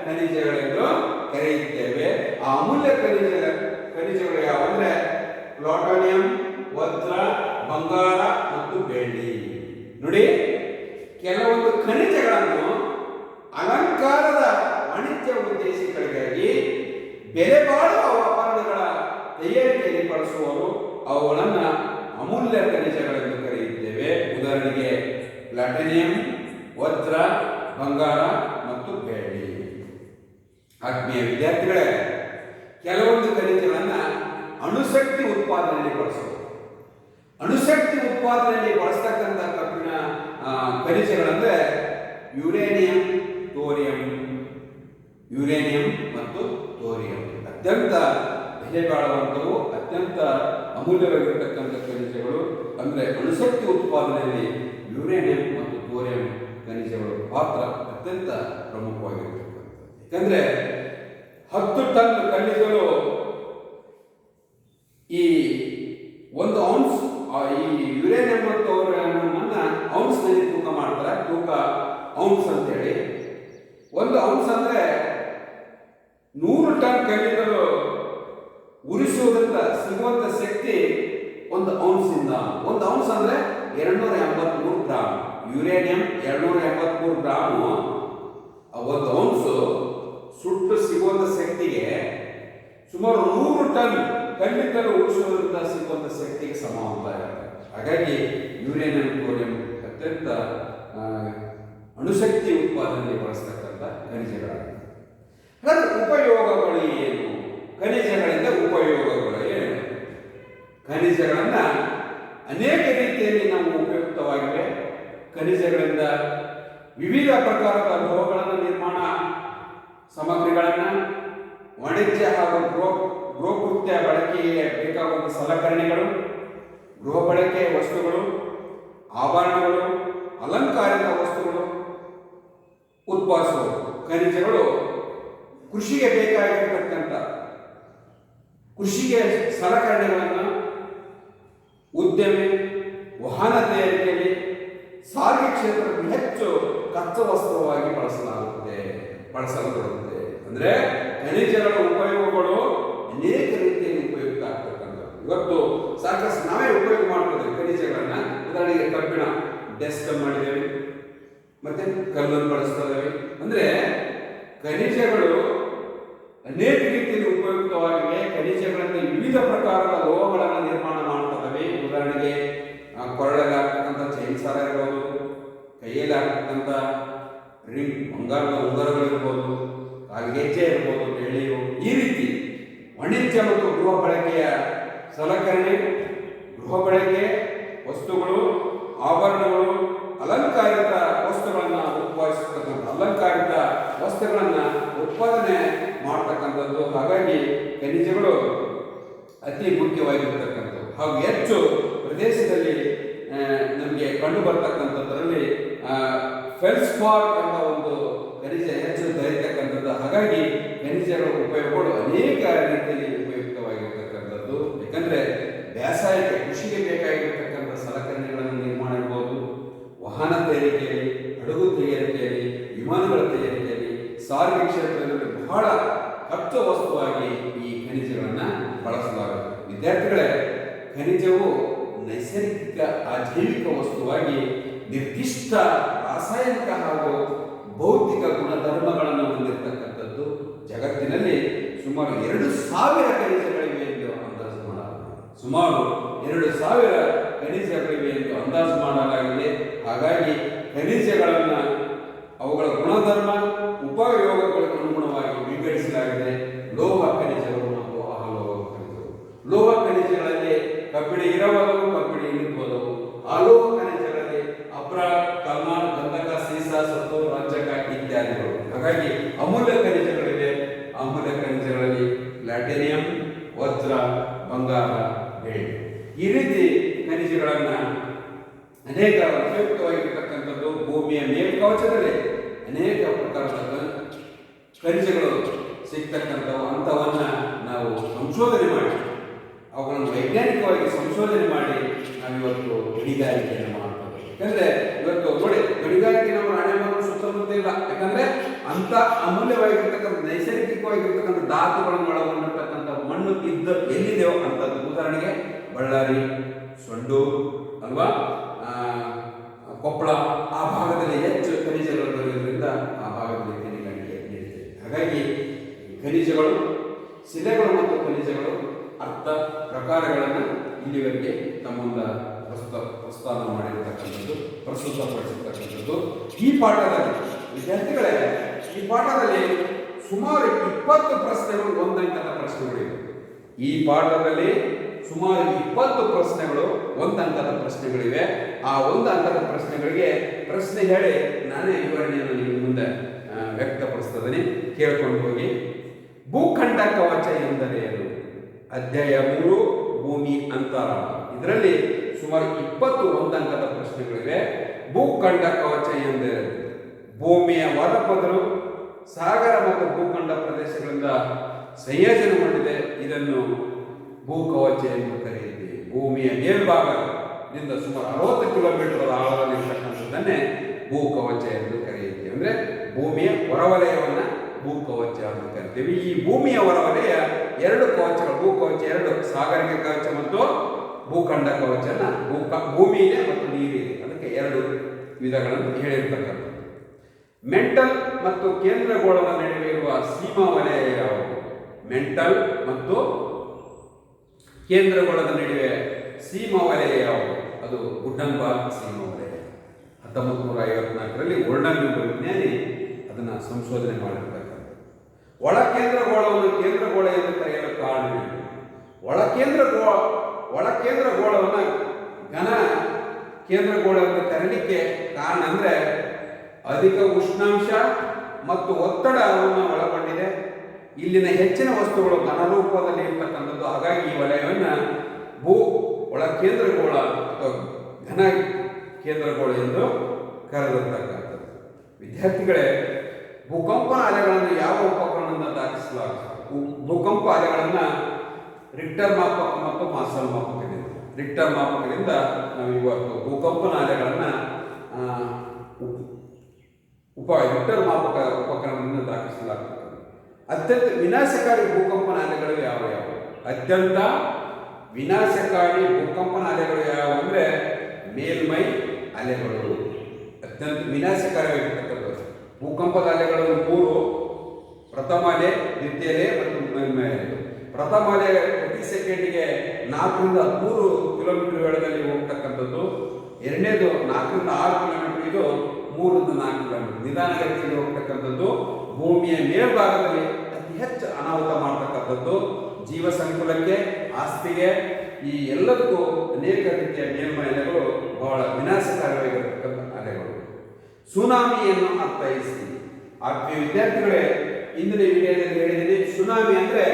ಖನಿಜಗಳೆಂದು ಕರೆಯುತ್ತೇವೆ. ಆ ಅಮೂಲ್ಯ ಖನಿಜಗಳು ಯಾವಂದ್ರೆ ಪ್ಲಾಟೋನಿಯಂ, ವಜ್ರ, ಬಂಗಾರ ಮತ್ತು ಬೆಳ್ಳಿ. ನೋಡಿ, ಕೆಲವೊಂದು ಖನಿಜಗಳನ್ನು ಅಲಂಕಾರದ ವಾಣಿಜ್ಯ ಉದ್ದೇಶಗಳಿಗಾಗಿ ಬೆಲೆ ಬಾಳುವ ಆಭರಣಗಳ ತಯಾರಿಕೆಯಲ್ಲಿ ಬಳಸುವವರು. ಅವುಗಳನ್ನ ಅಮೂಲ್ಯ ಖನಿಜಗಳೆಂದು ಕರೆಯುತ್ತೇವೆ. ಉದಾಹರಣೆಗೆ ಪ್ಲಾಟಿನಿಯಂ, ವಜ್ರ, ಬಂಗಾರ ಮತ್ತು ಬೆಳ್ಳಿ. ಆತ್ಮೀಯ ವಿದ್ಯಾರ್ಥಿಗಳೇ, ಕೆಲವೊಂದು ಖನಿಜಗಳನ್ನ ಅಣುಶಕ್ತಿ ಉತ್ಪಾದನೆಯಲ್ಲಿ ಬಳಸುವುದು. ಅಣುಶಕ್ತಿ ಉತ್ಪಾದನೆಯಲ್ಲಿ ಬಳಸ್ತಕ್ಕಂಥ ಕಬ್ಬಿಣ ಖನಿಜಗಳಂದ್ರೆ ಯುರೇನಿಯಂ, ಥೋರಿಯಂ. ಯುರೇನಿಯಂ ಮತ್ತು ಥೋರಿಯಂ ಅತ್ಯಂತ ಬೆಲೆ ಬಾಳುವಂಥವು, ಅತ್ಯಂತ ಅಮೂಲ್ಯವಾಗಿರ್ತಕ್ಕಂಥ ಖನಿಜಗಳು. ಅಂದ್ರೆ ಅಣುಶಕ್ತಿ ಉತ್ಪಾದನೆಯಲ್ಲಿ ಯುರೇನಿಯಂ ಮತ್ತು ಥೋರಿಯಂ ಖನಿಜಗಳು ಪಾತ್ರ ಅತ್ಯಂತ ಪ್ರಮುಖವಾಗಿರ್ತಕ್ಕಂಥದ್ದು. ಯಾಕಂದ್ರೆ 10 ಟನ್ ಖನಿಜಗಳು ಈ 1 ಔನ್ಸ್ ಈ ಯುರೇನಿಯಂ ಮತ್ತು ಥೋರಿಯಂನ ಔನ್ಸ್ ನಲ್ಲಿ ತೂಕ ಮಾಡ್ತಾರೆ. ತೂಕ ಔನ್ಸ್ ಅಂತೇಳಿ. 1 ಔನ್ಸ್ ಅಂದ್ರೆ 100 ಟನ್ ಖನಿಜಗಳು ಉರಿಸುವುದರಿಂದ ಸಿಗುವಂತ ಶಕ್ತಿ 1 ಔನ್ಸ್ ಇಂದ. 1 ಔನ್ಸ್ ಅಂದ್ರೆ 283 ಗ್ರಾಮ್. Uranium 283 gram. 1 ಔನ್ಸ್ ಸುಟ್ಟು ಸಿಗುವಂತ ಶಕ್ತಿಗೆ ಸುಮಾರು 100 ಟನ್ ಖನಿಜಗಳು ಉರಿಸುವುದರಿಂದ ಸಿಗುವಂತ ಶಕ್ತಿಗೆ ಸಮ ಅಂತ ಇರುತ್ತೆ. ಹಾಗಾಗಿ ಯುರೇನಿಯಂ, ಥೋರಿಯಂ ಅತ್ಯಂತ ಅಣುಶಕ್ತಿ ಉತ್ಪಾದನೆಯಲ್ಲಿ ಬಳಸ್ತಕ್ಕಂಥ ಖನಿಜಗಳಾಗಿವೆ. ಹಾಗಾದ್ರೆ ಉಪಯೋಗಗಳು ಏನು? ಖನಿಜಗಳಿಂದ ಉಪಯೋಗಗಳು ಏನು? ಖನಿಜಗಳನ್ನ ಅನೇಕ ರೀತಿಯಲ್ಲಿ ನಾವು ಉಪಯುಕ್ತವಾಗಿವೆ. ಖನಿಜಗಳಿಂದ ವಿವಿಧ ಪ್ರಕಾರದ ಲೋಹಗಳನ್ನು ನಿರ್ಮಾಣ ಸಾಮಗ್ರಿಗಳನ್ನ, ವಾಣಿಜ್ಯ ಹಾಗೂ ಗೃಹಕೃತ್ಯ ಬಳಕೆಗೆ ಬೇಕಾಗುವಂಥ ಸಲಕರಣೆಗಳು, ಗೃಹ ಬಳಕೆಯ ವಸ್ತುಗಳು, ಆಭರಣಗಳು, ಅಲಂಕಾರಿಕ ವಸ್ತುಗಳು ಉತ್ಪಾದಿಸುವ ಖನಿಜಗಳು ಕೃಷಿಗೆ ಬೇಕಾಗಿರತಕ್ಕಂಥ ಕೃಷಿಗೆ ಸಲಕರಣೆಗಳನ್ನು ಉದ್ಯಮಿ, ವಾಹನ ತಯಾರಿಕೆಯಲ್ಲಿ, ಸಾರಿಗೆ ಕ್ಷೇತ್ರದಲ್ಲಿ ಹೆಚ್ಚು ಕಚ್ಚಾ ವಸ್ತುವಾಗಿ ಬಳಸಲ್ಪಡುತ್ತೆ. ಅಂದ್ರೆ ಖನಿಜಗಳ ಉಪಯೋಗಗಳು ಅನೇಕ ರೀತಿಯಲ್ಲಿ ಉಪಯುಕ್ತ ಆಗ್ತಕ್ಕಂಥದ್ದು. ಇವತ್ತು ಸಾಕಷ್ಟು ನಾವೇ ಉಪಯೋಗ ಮಾಡ್ತೇವೆ ಖನಿಜಗಳನ್ನ. ಉದಾಹರಣೆಗೆ ಕಬ್ಬಿಣ ಡೆಸ್ಕ್ ಮಾಡಿದ್ದೇವೆ, ಮತ್ತೆ ಕಲ್ಲನ್ನು ಬಳಸ್ತಾ ಇದ್ದೇವೆ. ಅಂದ್ರೆ ಖನಿಜಗಳು ಅನೇಕ ರೀತಿಯಲ್ಲಿ ಉಪಯುಕ್ತವಾಗಿವೆ. ಖನಿಜಗಳಲ್ಲಿ ವಿವಿಧ ಪ್ರಕಾರದ ಲೋಹಗಳನ್ನು ನಿರ್ಮಾಣ ಮಾಡ್ತವೆ. ಉದಾಹರಣೆಗೆ ಕೊರಳಲ್ಲಿ ಹಾಕ್ತಕ್ಕಂಥ ಚೈನ್ ಸಾರ ಇರ್ಬೋದು, ಕೈಯಲ್ಲಿ ಹಾಕ್ತಕ್ಕಂಥ ರಿಂಗ್, ಬಂಗಾರದ ಉಂಗುರಗಳಿರ್ಬೋದು, ಕಾಲ್ಗೆಜ್ಜೆ ಇರ್ಬೋದು, ಬೆಳ್ಳಿಯು. ಈ ರೀತಿ ವಾಣಿಜ್ಯ ಮತ್ತು ಗೃಹ ಬಳಕೆಯ ಸಲಕರಣೆ, ಗೃಹ ಬಳಕೆ ವಸ್ತುಗಳು, ಆಭರಣಗಳು, ಅಲಂಕಾರಿಕ ವಸ್ತುಗಳನ್ನ ಉತ್ಪಾದಿಸತಕ್ಕಂಥ ಅಲಂಕಾರಿಕ ವಸ್ತುಗಳನ್ನ ಉತ್ಪಾದನೆ ಮಾಡತಕ್ಕಂಥದ್ದು. ಹಾಗಾಗಿ ಖನಿಜಗಳು ಅತಿ ಮುಖ್ಯವಾಗಿರ್ತಕ್ಕಂಥದ್ದು. ಹಾಗೂ ಹೆಚ್ಚು ಪ್ರದೇಶದಲ್ಲಿ ನಮಗೆ ಕಂಡು ಬರ್ತಕ್ಕಂಥದ್ರಲ್ಲಿ ಫೆಲ್ಸ್ಪಾರ್ ಎಂಬ ಒಂದು ಖನಿಜ ಹೆಚ್ಚು ದೊರೆಯತಕ್ಕಂಥದ್ದು. ಹಾಗಾಗಿ ಖನಿಜಗಳ ಉಪಯೋಗಗಳು ಅನೇಕ ರೀತಿಯಲ್ಲಿ ಉಪಯುಕ್ತವಾಗಿರ್ತಕ್ಕಂಥದ್ದು. ಯಾಕಂದ್ರೆ ಬೇಸಾಯಕ್ಕೆ, ಕೃಷಿಗೆ ಬೇಕಾಗಿರ್ತಕ್ಕಂಥ ಸಲಕರಣೆಗಳನ್ನು ನಿರ್ಮಾಣ ಇರ್ಬೋದು, ವಾಹನ ತಯಾರಿಕೆಯಲ್ಲಿ, ಹಡಗು ತಯಾರಿಕೆಯಲ್ಲಿ, ವಿಮಾನಗಳ ತಯಾರಿಕೆಯಲ್ಲಿ, ಸಾರಿಗೆ ಕ್ಷೇತ್ರದಲ್ಲಿ ಬಹಳ ಕಚ್ಚಾ ವಸ್ತುವಾಗಿ ಈ ಖನಿಜಗಳನ್ನು ಬಳಸಲಾಗುತ್ತೆ. ವಿದ್ಯಾರ್ಥಿಗಳೇ, ಖನಿಜವು ನೈಸರ್ಗಿಕ ಅಜೈವಿಕ ವಸ್ತುವಾಗಿ ನಿರ್ದಿಷ್ಟ ರಾಸಾಯನಿಕ ಹಾಗೂ ಭೌತಿಕ ಗುಣಧರ್ಮಗಳನ್ನು ಹೊಂದಿರತಕ್ಕಂಥದ್ದು. ಜಗತ್ತಿನಲ್ಲಿ ಸುಮಾರು 2,000 ಖನಿಜಗಳಿವೆ ಎಂದು ಅಂದಾಜು ಮಾಡಲಾಗಿದೆ. ಸುಮಾರು 2,000 ಖನಿಜಗಳಿವೆ ಎಂದು ಅಂದಾಜು ಮಾಡಲಾಗಿದೆ. ಹಾಗಾಗಿ ಖನಿಜಗಳನ್ನು ಅವುಗಳ ಗುಣಧರ್ಮ ಉಪಯೋಗಗಳಿಗೆ ಅನುಗುಣವಾಗಿ ವಿಂಗಡಿಸಲಾಗಿದೆ. ಲೋಹ ಖನಿಜಗಳು ಮತ್ತು ಅಲೋಹ ಖನಿಜಗಳು. ಲೋಹ ಖನಿಜಗಳಲ್ಲಿ ಕಬ್ಬಿಣ ಇರಬಹುದು, ಕಬ್ಬಿಣ ಇಲ್ಲಬಹುದು. ಅಲೋಹ ಖನಿಜಗಳಲ್ಲಿ ಅಬ್ರ, ಕಲ್ಮಾನ್, ಗಂಧಕ, ಸೀಸ, ಸತ್ತು, ರಂಜಕ ಇತ್ಯಾದಿಗಳು. ಹಾಗಾಗಿ ಅಮೂಲ್ಯ ಖನಿಜಗಳಿವೆ. ಅಮೂಲ್ಯ ಖನಿಜಗಳಲ್ಲಿ ಪ್ಲಾಟಿನಿಯಂ, ವಜ್ರ, ಬಂಗಾರ, ಬೆಳ್ಳಿ ಈ ರೀತಿ ಖನಿಜಗಳನ್ನ ಅನೇಕ ಉಪಯುಕ್ತವಾಗಿರ್ತಕ್ಕಂಥದ್ದು. ಭೂಮಿಯ ಮೇಲ್ಕವಚದಲ್ಲಿ ಅನೇಕ ಪ್ರಕಾರದ ಖನಿಜಗಳು ಸಿಗ್ತಕ್ಕಂಥವು. ಅಂಥವನ್ನ ನಾವು ಸಂಶೋಧನೆ ಮಾಡಿ ಅವುಗಳನ್ನು ವೈಜ್ಞಾನಿಕವಾಗಿ ಸಂಶೋಧನೆ ಮಾಡಿ ನಾವಿವತ್ತು ಗಣಿಗಾರಿಕೆಯನ್ನು ಮಾಡ್ತೇವೆ. ಯಾಕಂದ್ರೆ ಇವತ್ತು ನೋಡಿ, ಗಣಿಗಾರಿಕೆ ನಮ್ಮ ರಾಣೆಬೆನ್ನೂರು ಸುತ್ತಮುತ್ತ ಇಲ್ಲ. ಯಾಕಂದ್ರೆ ಅಂತ ಅಮೂಲ್ಯವಾಗಿರ್ತಕ್ಕಂಥ ನೈಸರ್ಗಿಕವಾಗಿರ್ತಕ್ಕಂಥ ಧಾತುಗಳನ್ನು ಒಳಗೊಂಡಿರ್ತಕ್ಕಂಥ ಮಣ್ಣು ಎಲ್ಲಿದೆಯೋ ಅಂತದ್ದು. ಉದಾಹರಣೆಗೆ ಬಳ್ಳಾರಿ, ಸೊಂಡೂರು ಅಲ್ವಾ, ಕೊಪ್ಪಳ ಆ ಭಾಗದಲ್ಲಿ ಹೆಚ್ಚು ಖನಿಜಗಳಿರೋದ್ರಿಂದ ಆ ಭಾಗದಲ್ಲಿ ಗಣಿಗಾರಿಕೆ ನಡೀತದೆ. ಹಾಗಾಗಿ ಖನಿಜಗಳು, ಶಿಲೆಗಳು ಮತ್ತು ಖನಿಜಗಳು ಅರ್ಥ ಪ್ರಕಾರಗಳನ್ನು ಇಲ್ಲಿವರೆಗೆ ತಮ್ಮ ಮುಂದೆ ಪ್ರಸ್ತಾವ ಮಾಡಿರ್ತಕ್ಕಂಥದ್ದು, ಪ್ರಸ್ತುತಪಡಿಸಿರ್ತಕ್ಕಂಥದ್ದು. ಈ ಪಾಠದಲ್ಲಿ ವಿದ್ಯಾರ್ಥಿಗಳೇ, ಈ ಪಾಠದಲ್ಲಿ ಸುಮಾರು 20 ಪ್ರಶ್ನೆಗಳು, ಒಂದಂಕದ ಪ್ರಶ್ನೆಗಳಿವೆ. ಈ ಪಾಠದಲ್ಲಿ ಸುಮಾರು 20 ಪ್ರಶ್ನೆಗಳು, ಒಂದಂಕದ ಪ್ರಶ್ನೆಗಳಿವೆ. ಆ ಒಂದು ಅಂಕದ ಪ್ರಶ್ನೆಗಳಿಗೆ ಪ್ರಶ್ನೆ ಹೇಳಿ ನಾನೇ ವಿವರಣೆಯನ್ನು ನಿಮ್ಮ ಮುಂದೆ ವ್ಯಕ್ತಪಡಿಸ್ತೇನೆ. ಕೇಳ್ಕೊಂಡು ಹೋಗಿ. ಭೂಖಂಡ ಕವಚ ಎಂದರೇನು? ಅಧ್ಯಾಯ 3 ಭೂಮಿ ಅಂತರ. ಇದರಲ್ಲಿ ಸುಮಾರು 20 ಒಂದಂಕದ ಪ್ರಶ್ನೆಗಳಿವೆ. ಭೂಖಂಡ ಕವಚ ಎಂದರೆ ಭೂಮಿಯ ಹೊರಪದರು ಸಾಗರ ಮತ್ತು ಭೂಖಂಡ ಪ್ರದೇಶಗಳಿಂದ ಸಂಯೋಜನೆಗೊಂಡಿದೆ. ಇದನ್ನು ಭೂಕವಚ ಎಂದು ಕರೆಯುತ್ತೀವಿ. ಭೂಮಿಯ ಮೇಲ್ಭಾಗದಿಂದ ಸುಮಾರು 60 ಕಿಲೋಮೀಟರ್ ಆಳದಲ್ಲಿರ್ತಕ್ಕಂಥದ್ದನ್ನೇ ಭೂಕವಚ ಎಂದು ಕರೆಯುತ್ತೀವಿ. ಅಂದ್ರೆ ಭೂಮಿಯ ಹೊರವಲಯವನ್ನ ಭೂಕವಚ ಅಂತ ಕರಿತೀವಿ. ಈ ಭೂಮಿಯ ಹೊರವಲಯ 2 ಕವಚಗಳು, ಭೂಕವಚ 2, ಸಾಗರಿಕ ಕವಚ ಮತ್ತು ಭೂಖಂಡ ಕವಚನ. ಭೂಮಿ ಇದೆ ಮತ್ತು ನೀರಿದೆ, ಅದಕ್ಕೆ 2 ವಿಧಗಳನ್ನು ಹೇಳಿರ್ತಕ್ಕಂಥದ್ದು. ಮೆಂಟಲ್ ಮತ್ತು ಕೇಂದ್ರಗೋಳದ ನಡುವೆ ಇರುವ ಸೀಮಾ ವಲಯ ಯಾವುದು? ಮೆಂಟಲ್ ಮತ್ತು ಕೇಂದ್ರಗೋಳದ ನಡುವೆ ಸೀಮಾ ವಲಯ ಯಾವುದು? ಅದು ಗುಡ್ಡನ್ಬರ್ಗ್ ಸೀಮಾ ವಲಯ. 1954ರಲ್ಲಿ ವರ್ಣನ್ ಎಂಬ ವಿಜ್ಞಾನಿ ಅದನ್ನ ಸಂಶೋಧನೆ ಮಾಡಿರ್ತಕ್ಕಂಥ. ಒಳ ಕೇಂದ್ರಗೋಳವನ್ನು ಕೇಂದ್ರಗೋಳ ಎಂದು ಕರೆಯಲು ಕಾರಣವೇನು? ಒಳ ಕೇಂದ್ರಗೋಳವನ್ನು ಘನ ಕೇಂದ್ರಗೋಳ ಎಂದು ಕರೆಯಲಿಕ್ಕೆ ಕಾರಣ ಅಂದ್ರೆ ಅಧಿಕ ಉಷ್ಣಾಂಶ ಮತ್ತು ಒತ್ತಡವನ್ನು ಒಳಗೊಂಡಿದೆ. ಇಲ್ಲಿನ ಹೆಚ್ಚಿನ ವಸ್ತುಗಳು ಘನರೂಪದಲ್ಲಿ ಇರ್ತಕ್ಕಂಥದ್ದು. ಹಾಗಾಗಿ ಈ ವಲಯವನ್ನು ಒಳ ಕೇಂದ್ರಗೋಳ ಅಥವಾ ಘನ ಕೇಂದ್ರಗೋಳ ಎಂದು ಕರೆದಿರ್ತಕ್ಕಂಥದ್ದು. ವಿದ್ಯಾರ್ಥಿಗಳೇ, ಭೂಕಂಪನ ಅಲೆಗಳನ್ನು ಯಾವ ಉಪಕರಣದಿಂದ ದಾಖಲಿಸಲಾಗುತ್ತದೆ? ಭೂಕಂಪ ಅಲೆಗಳನ್ನು ರಿಕ್ಟರ್ ಮಾಪಕ ಮತ್ತು ಮಾಸಲ್ ಮಾಪಕದಿಂದ. ರಿಕ್ಟರ್ ಮಾಪಕದಿಂದ ನಾವು ಇವತ್ತು ಭೂಕಂಪನ ಅಲೆಗಳನ್ನು ರಿಕ್ಟರ್ ಮಾಪಕ ಉಪಕರಣದಿಂದ ದಾಖಲಿಸಲಾಗುತ್ತದೆ. ಅತ್ಯಂತ ವಿನಾಶಕಾರಿ ಭೂಕಂಪನ ಅಲೆಗಳು ಯಾವುವು? ಅತ್ಯಂತ ವಿನಾಶಕಾರಿ ಭೂಕಂಪನ ಅಲೆಗಳು ಯಾವುವು ಅಂದರೆ ಮೇಲ್ಮೈ ಅಲೆಗಳು. ಅತ್ಯಂತ ವಿನಾಶಕಾರಿಯಾಗಿರ್ತಕ್ಕಂಥದ್ದು ಭೂಕಂಪದ ಅಲೆಗಳು 3: ಪ್ರಥಮ ಅಲೆ, ದ್ವಿತೀಯ ಅಲೆ ಮತ್ತು ಮೇಲ್ಮೈ ಅಲೆ. ಪ್ರಥಮ ಅಲೆ ಪ್ರತಿ ಸೆಕೆಂಡಿಗೆ 4 ರಿಂದ 13 ಕಿಲೋಮೀಟರ್ ವೇಗದಲ್ಲಿ ಹೋಗ್ತಕ್ಕಂಥದ್ದು. ಎರಡನೇದು 4 ರಿಂದ 6 ಕಿಲೋಮೀಟರ್, ಇದು 3 ರಿಂದ 4 ಕಿಲೋಮೀಟರ್ ನಿಧಾನಗತಿಯಲ್ಲಿ ಹೋಗ್ತಕ್ಕಂಥದ್ದು. ಭೂಮಿಯ ಮೇಲ್ಭಾಗದಲ್ಲಿ ಅತಿ ಹೆಚ್ಚು ಅನಾಹುತ ಮಾಡ್ತಕ್ಕಂಥದ್ದು. ಜೀವ ಸಂಕುಲಕ್ಕೆ, ಆಸ್ತಿಗೆ, ಈ ಎಲ್ಲದಕ್ಕೂ ಅನೇಕ ರೀತಿಯ ಮೇಲ್ಮೈ ಅಲೆಗಳು ಬಹಳ ವಿನಾಶಕಾರಿಯಾಗಿರ್ತಕ್ಕಂಥ ಅಲೆಗಳು. ಸುನಾಮಿಯನ್ನು ಅರ್ಥೈಸಿ. ಆತ್ಮೀಯ ವಿದ್ಯಾರ್ಥಿಗಳೇ, ಇಂದಿನ ವಿಡಿಯೋದಲ್ಲಿ ಹೇಳಿದ್ದೀನಿ, ಸುನಾಮಿ ಅಂದ್ರೆ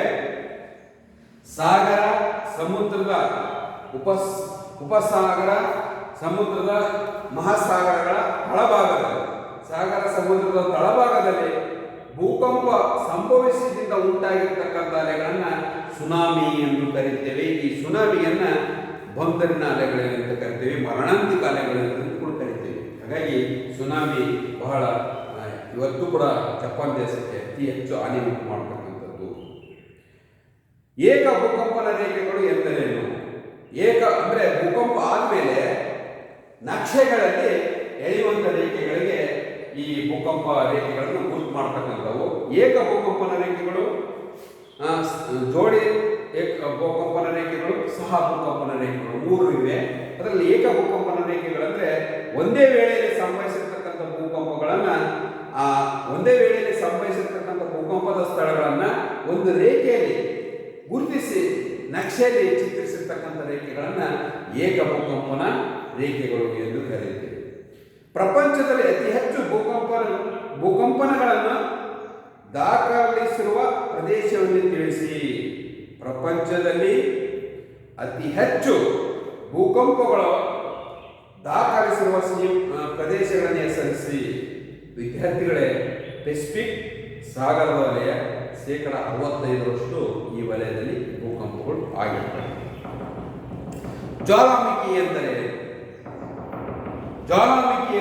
ಸಾಗರ, ಸಮುದ್ರದ ಉಪಸಾಗರ, ಸಮುದ್ರದ ಮಹಾಸಾಗರಗಳ ತಳಭಾಗದಲ್ಲಿ, ಸಾಗರ ಸಮುದ್ರದ ತಳಭಾಗದಲ್ಲಿ ಭೂಕಂಪ ಸಂಭವಿಸಿದಿಂದ ಉಂಟಾಗಿರ್ತಕ್ಕಂಥ ಅಲೆಗಳನ್ನ ಸುನಾಮಿ ಎಂದು ಕರೀತೇವೆ. ಈ ಸುನಾಮಿಯನ್ನ ಬಂದರಿನ ಅಲೆಗಳು ಅಂತ ಕರಿತೇವೆ, ಮರಣಾಂತಿಕ ಅಲೆಗಳು ಅಂತ ಕೂಡ ಕರಿತೇವೆ. ಹಾಗಾಗಿ ಸುನಾಮಿ ಬಹಳ ಇವತ್ತು ಕೂಡ ಜಪಾನ್ ದೇಶಕ್ಕೆ ಅತಿ ಹೆಚ್ಚು ಹಾನಿ ಉಂಟು ಮಾಡತಕ್ಕಂಥದ್ದು. ಏಕ ಭೂಕಂಪನ ರೇಖೆಗಳು ಎಂದರೇನು? ಅಂದರೆ ಭೂಕಂಪ ಆದಮೇಲೆ ನಕ್ಷೆಗಳಲ್ಲಿ ಎಳೆಯುವಂಥ ರೇಖೆಗಳಿಗೆ ಈ ಭೂಕಂಪ ರೇಖೆಗಳನ್ನು ಗುರುತು ಮಾಡ್ತಕ್ಕಂಥವು. ಏಕ ಭೂಕಂಪನ ರೇಖೆಗಳು, ಜೋಡಿ ಭೂಕಂಪನ ರೇಖೆಗಳು, ಸಹ ಭೂಕಂಪನ ರೇಖೆಗಳು 3 ಇವೆ. ಅದರಲ್ಲಿ ಏಕ ಭೂಕಂಪನ ರೇಖೆಗಳಂದ್ರೆ ಒಂದೇ ವೇಳೆಯಲ್ಲಿ ಸಂಭವಿಸಿರ್ತಕ್ಕಂಥ ಭೂಕಂಪಗಳನ್ನು ಒಂದೇ ವೇಳೆಯಲ್ಲಿ ಸಂಭವಿಸಿರ್ತಕ್ಕಂಥ ಭೂಕಂಪದ ಸ್ಥಳಗಳನ್ನು ಒಂದು ರೇಖೆಯಲ್ಲಿ ಗುರುತಿಸಿ ನಕ್ಷೆಯಲ್ಲಿ ಚಿತ್ರಿಸಿರ್ತಕ್ಕಂಥ ರೇಖೆಗಳನ್ನು ಏಕ ಭೂಕಂಪನ ರೇಖೆಗಳು ಎಂದು ಕರೆಯುತ್ತೇವೆ. ಪ್ರಪಂಚದಲ್ಲಿ ಅತಿ ಹೆಚ್ಚು ಭೂಕಂಪನಗಳನ್ನು ದಾಖಲಿಸಿರುವ ಪ್ರದೇಶವನ್ನು ತಿಳಿಸಿ. ಪ್ರಪಂಚದಲ್ಲಿ ಅತಿ ಹೆಚ್ಚು ಭೂಕಂಪಗಳು ದಾಖಲಿಸಿರುವ ಪ್ರದೇಶಗಳನ್ನು ಹೆಸರಿಸಿ. ವಿದ್ಯಾರ್ಥಿಗಳೇ, ಪೆಸಿಫಿಕ್ ಸಾಗರದ ವಲಯ 65% ಈ ವಲಯದಲ್ಲಿ ಭೂಕಂಪಗಳು ಆಗಿರ್ತವೆ. ಜ್ವಾಲಾಮುಖಿ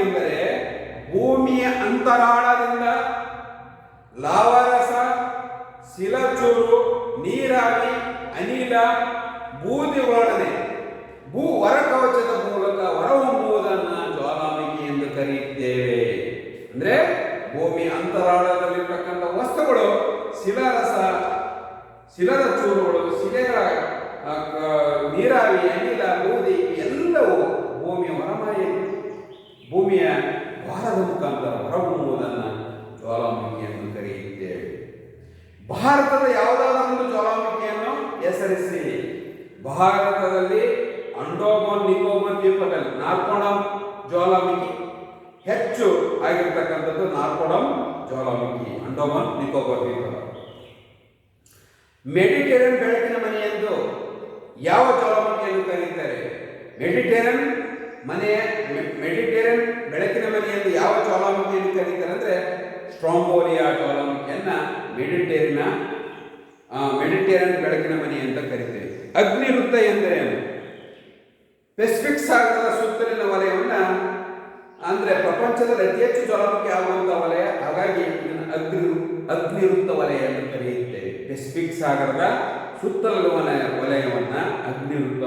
ಎಂದರೆ ಭೂಮಿಯ ಅಂತರಾಳದಿಂದ ಲಾವಾರಸ, ಶಿಲಾಚೂರು, ನೀರಾವಿ, ಅನಿಲ, ಬೂದಿಗಳೊಡನೆ ಭೂ ಹೊರಕವಚದ ಮೂಲಕ ಹೊರಹೊಮ್ಮುವುದನ್ನು ಜ್ವಾಲಾಮುಖಿ ಎಂದು ಕರೆಯುತ್ತೇವೆ. ಅಂದ್ರೆ ಭೂಮಿ ಅಂತರಾಳದಲ್ಲಿರ್ತಕ್ಕಂಥ ವಸ್ತುಗಳು ಶಿಲಾರಸ, ಶಿಲದ ಚೂರುಗಳು, ಶಿಲೆಗಳ ನೀರಾವಿ, ಅನಿಲ, ಬೂದಿ ಎಲ್ಲವೂ ಭೂಮಿಯ ಭಾರದ ಮುಖಾಂತರ ಹೊರಹೊಮ್ಮುವುದನ್ನು ಜ್ವಾಲಾಮುಖಿ ಎಂದು ಕರೆಯುತ್ತೇವೆ. ಭಾರತದ ಯಾವುದಾದರೂ ಒಂದು ಜ್ವಾಲಾಮುಖಿಯನ್ನು ಹೆಸರಿಸಿ. ಭಾರತದಲ್ಲಿ ಅಂಡಮಾನ್ ನಿಕೋಬಾರ್ ದ್ವೀಪದಲ್ಲಿ ನಾರ್ಕೋಡಮ್ ಜ್ವಾಲಾಮುಖಿ ಹೆಚ್ಚು ಆಗಿರ್ತಕ್ಕಂಥದ್ದು. ನಾರ್ಕೋಡಮ್ ಜ್ವಾಲಾಮುಖಿ ಅಂಡಮಾನ್ ನಿಕೋಬಾರ್ ದ್ವೀಪದ. ಮೆಡಿಟೇರಿಯನ್ ಬೆಳಕಿನ ಮನೆ ಎಂದು ಯಾವ ಜ್ವಾಲಾಮುಖಿಯನ್ನು ಕರೆಯುತ್ತಾರೆ? ಮೆಡಿಟೇರಿಯನ್ ಬೆಳಕಿನ ಮನೆ ಎಂದು ಯಾವ ಜ್ವಾಲಾಮುಖಿಯನ್ನು ಕರೀತಾರೆ ಅಂದ್ರೆ ಸ್ಟ್ರಾಂಬೋಲಿಯಾ ಜ್ವಾಲಾಮುಖಿಯನ್ನ ಮೆಡಿಟೇರಿಯನ್ ಬೆಳಕಿನ ಮನೆ ಅಂತ ಕರೀತೇವೆ. ಅಗ್ನಿವೃತ್ತ ಎಂದರೇನು? ಪೆಸಿಫಿಕ್ ಸಾಗರದ ಸುತ್ತಲಿನ ವಲಯವನ್ನ ಅಂದ್ರೆ ಪ್ರಪಂಚದಲ್ಲಿ ಅತಿ ಹೆಚ್ಚು ಜ್ವಾಲಾಮುಖಿ ಆಗುವಂತಹ ವಲಯ, ಹಾಗಾಗಿ ಇದನ್ನು ಅಗ್ನಿವೃತ್ತ ವಲಯ ಎಂದು ಕರೆಯುತ್ತೇವೆ. ಪೆಸಿಫಿಕ್ ಸಾಗರದ ಸುತ್ತಲಿನ ವಲಯವನ್ನ ಅಗ್ನಿವೃತ್ತ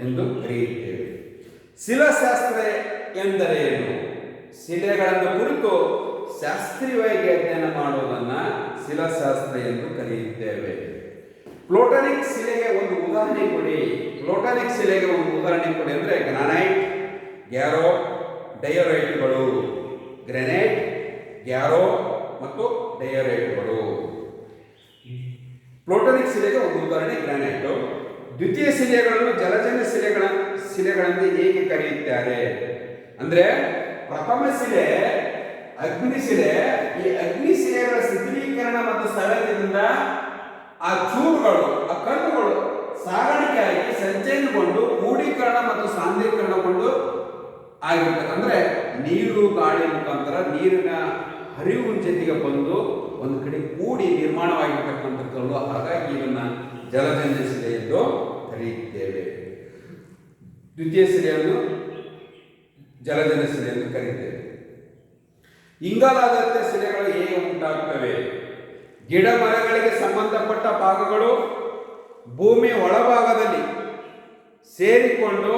ಎಂದು ಕರೆಯುತ್ತೇವೆ. ಶಿಲಾಶಾಸ್ತ್ರ ಎಂದರೇನು? ಶಿಲೆಗಳನ್ನು ಕುರಿತು ಶಾಸ್ತ್ರೀಯವಾಗಿ ಅಧ್ಯಯನ ಮಾಡುವುದನ್ನು ಶಿಲಾಶಾಸ್ತ್ರ ಎಂದು ಕರೆಯುತ್ತೇವೆ. ಪ್ಲೂಟೋನಿಕ್ ಶಿಲೆಗೆ ಒಂದು ಉದಾಹರಣೆ ಕೊಡಿ. ಪ್ಲೂಟೋನಿಕ್ ಶಿಲೆಗೆ ಒಂದು ಉದಾಹರಣೆ ಕೊಡಿ ಅಂದ್ರೆ ಗ್ರಾನೈಟ್, ಗ್ಯಾರೋ, ಡಯೋರೈಟ್ಗಳು. ಗ್ರಾನೈಟ್, ಗ್ಯಾರೋ ಮತ್ತು ಡಯೋರೈಟ್ಗಳು. ಪ್ಲೂಟೋನಿಕ್ ಶಿಲೆಗೆ ಒಂದು ಉದಾಹರಣೆ ಗ್ರಾನೈಟ್. ದ್ವಿತೀಯ ಶಿಲೆಗಳನ್ನು ಜಲಜನ್ಯ ಶಿಲೆಗಳೆಂದು ಹೇಗೆ ಕರೆಯುತ್ತಾರೆ ಅಂದ್ರೆ ಪ್ರಥಮ ಶಿಲೆ ಅಗ್ನಿಶಿಲೆ. ಈ ಅಗ್ನಿಶಿಲೆಗಳ ಶಿಥಿಲೀಕರಣ ಮತ್ತು ಸವೆತದಿಂದ ಆ ಚೂರುಗಳು, ಆ ಕಲ್ಲುಗಳು ಸಾಗಾಣಿಕೆಯಾಗಿ ಸಂಚಯನಗೊಂಡು ಮೂಢೀಕರಣ ಮತ್ತು ಸಾಂದ್ರೀಕರಣಗೊಂಡು ಆಗಿರ್ತದೆ. ಅಂದ್ರೆ ನೀರು ಗಾಳಿ ಮುಖಾಂತರ ನೀರಿನ ಹರಿವು ಜೊತೆಗೆ ಬಂದು ಒಂದು ಕಡೆ ಕೂಡಿ ನಿರ್ಮಾಣವಾಗಿರ್ತಕ್ಕಂಥ ಕಲ್ಲು. ಹಾಗಾಗಿ ಇದನ್ನ ಜಲಜನ್ಯ ಶಿಲೆ ಎಂದು ಕರೆಯುತ್ತೇವೆ. ದ್ವಿತೀಯ ಶಿಲೆಯನ್ನು ಜಲಜನ್ಯ ಶಿಲೆ ಎಂದು ಕರೆಯುತ್ತೇವೆ. ಇಂಗಾಲಾಧಾರಿತ ಶಿಲೆಗಳು ಹೇಗೆ ಉಂಟಾಗುತ್ತವೆ? ಗಿಡ ಮರಗಳಿಗೆ ಸಂಬಂಧಪಟ್ಟ ಭಾಗಗಳು ಭೂಮಿಯ ಒಳಭಾಗದಲ್ಲಿ ಸೇರಿಕೊಂಡು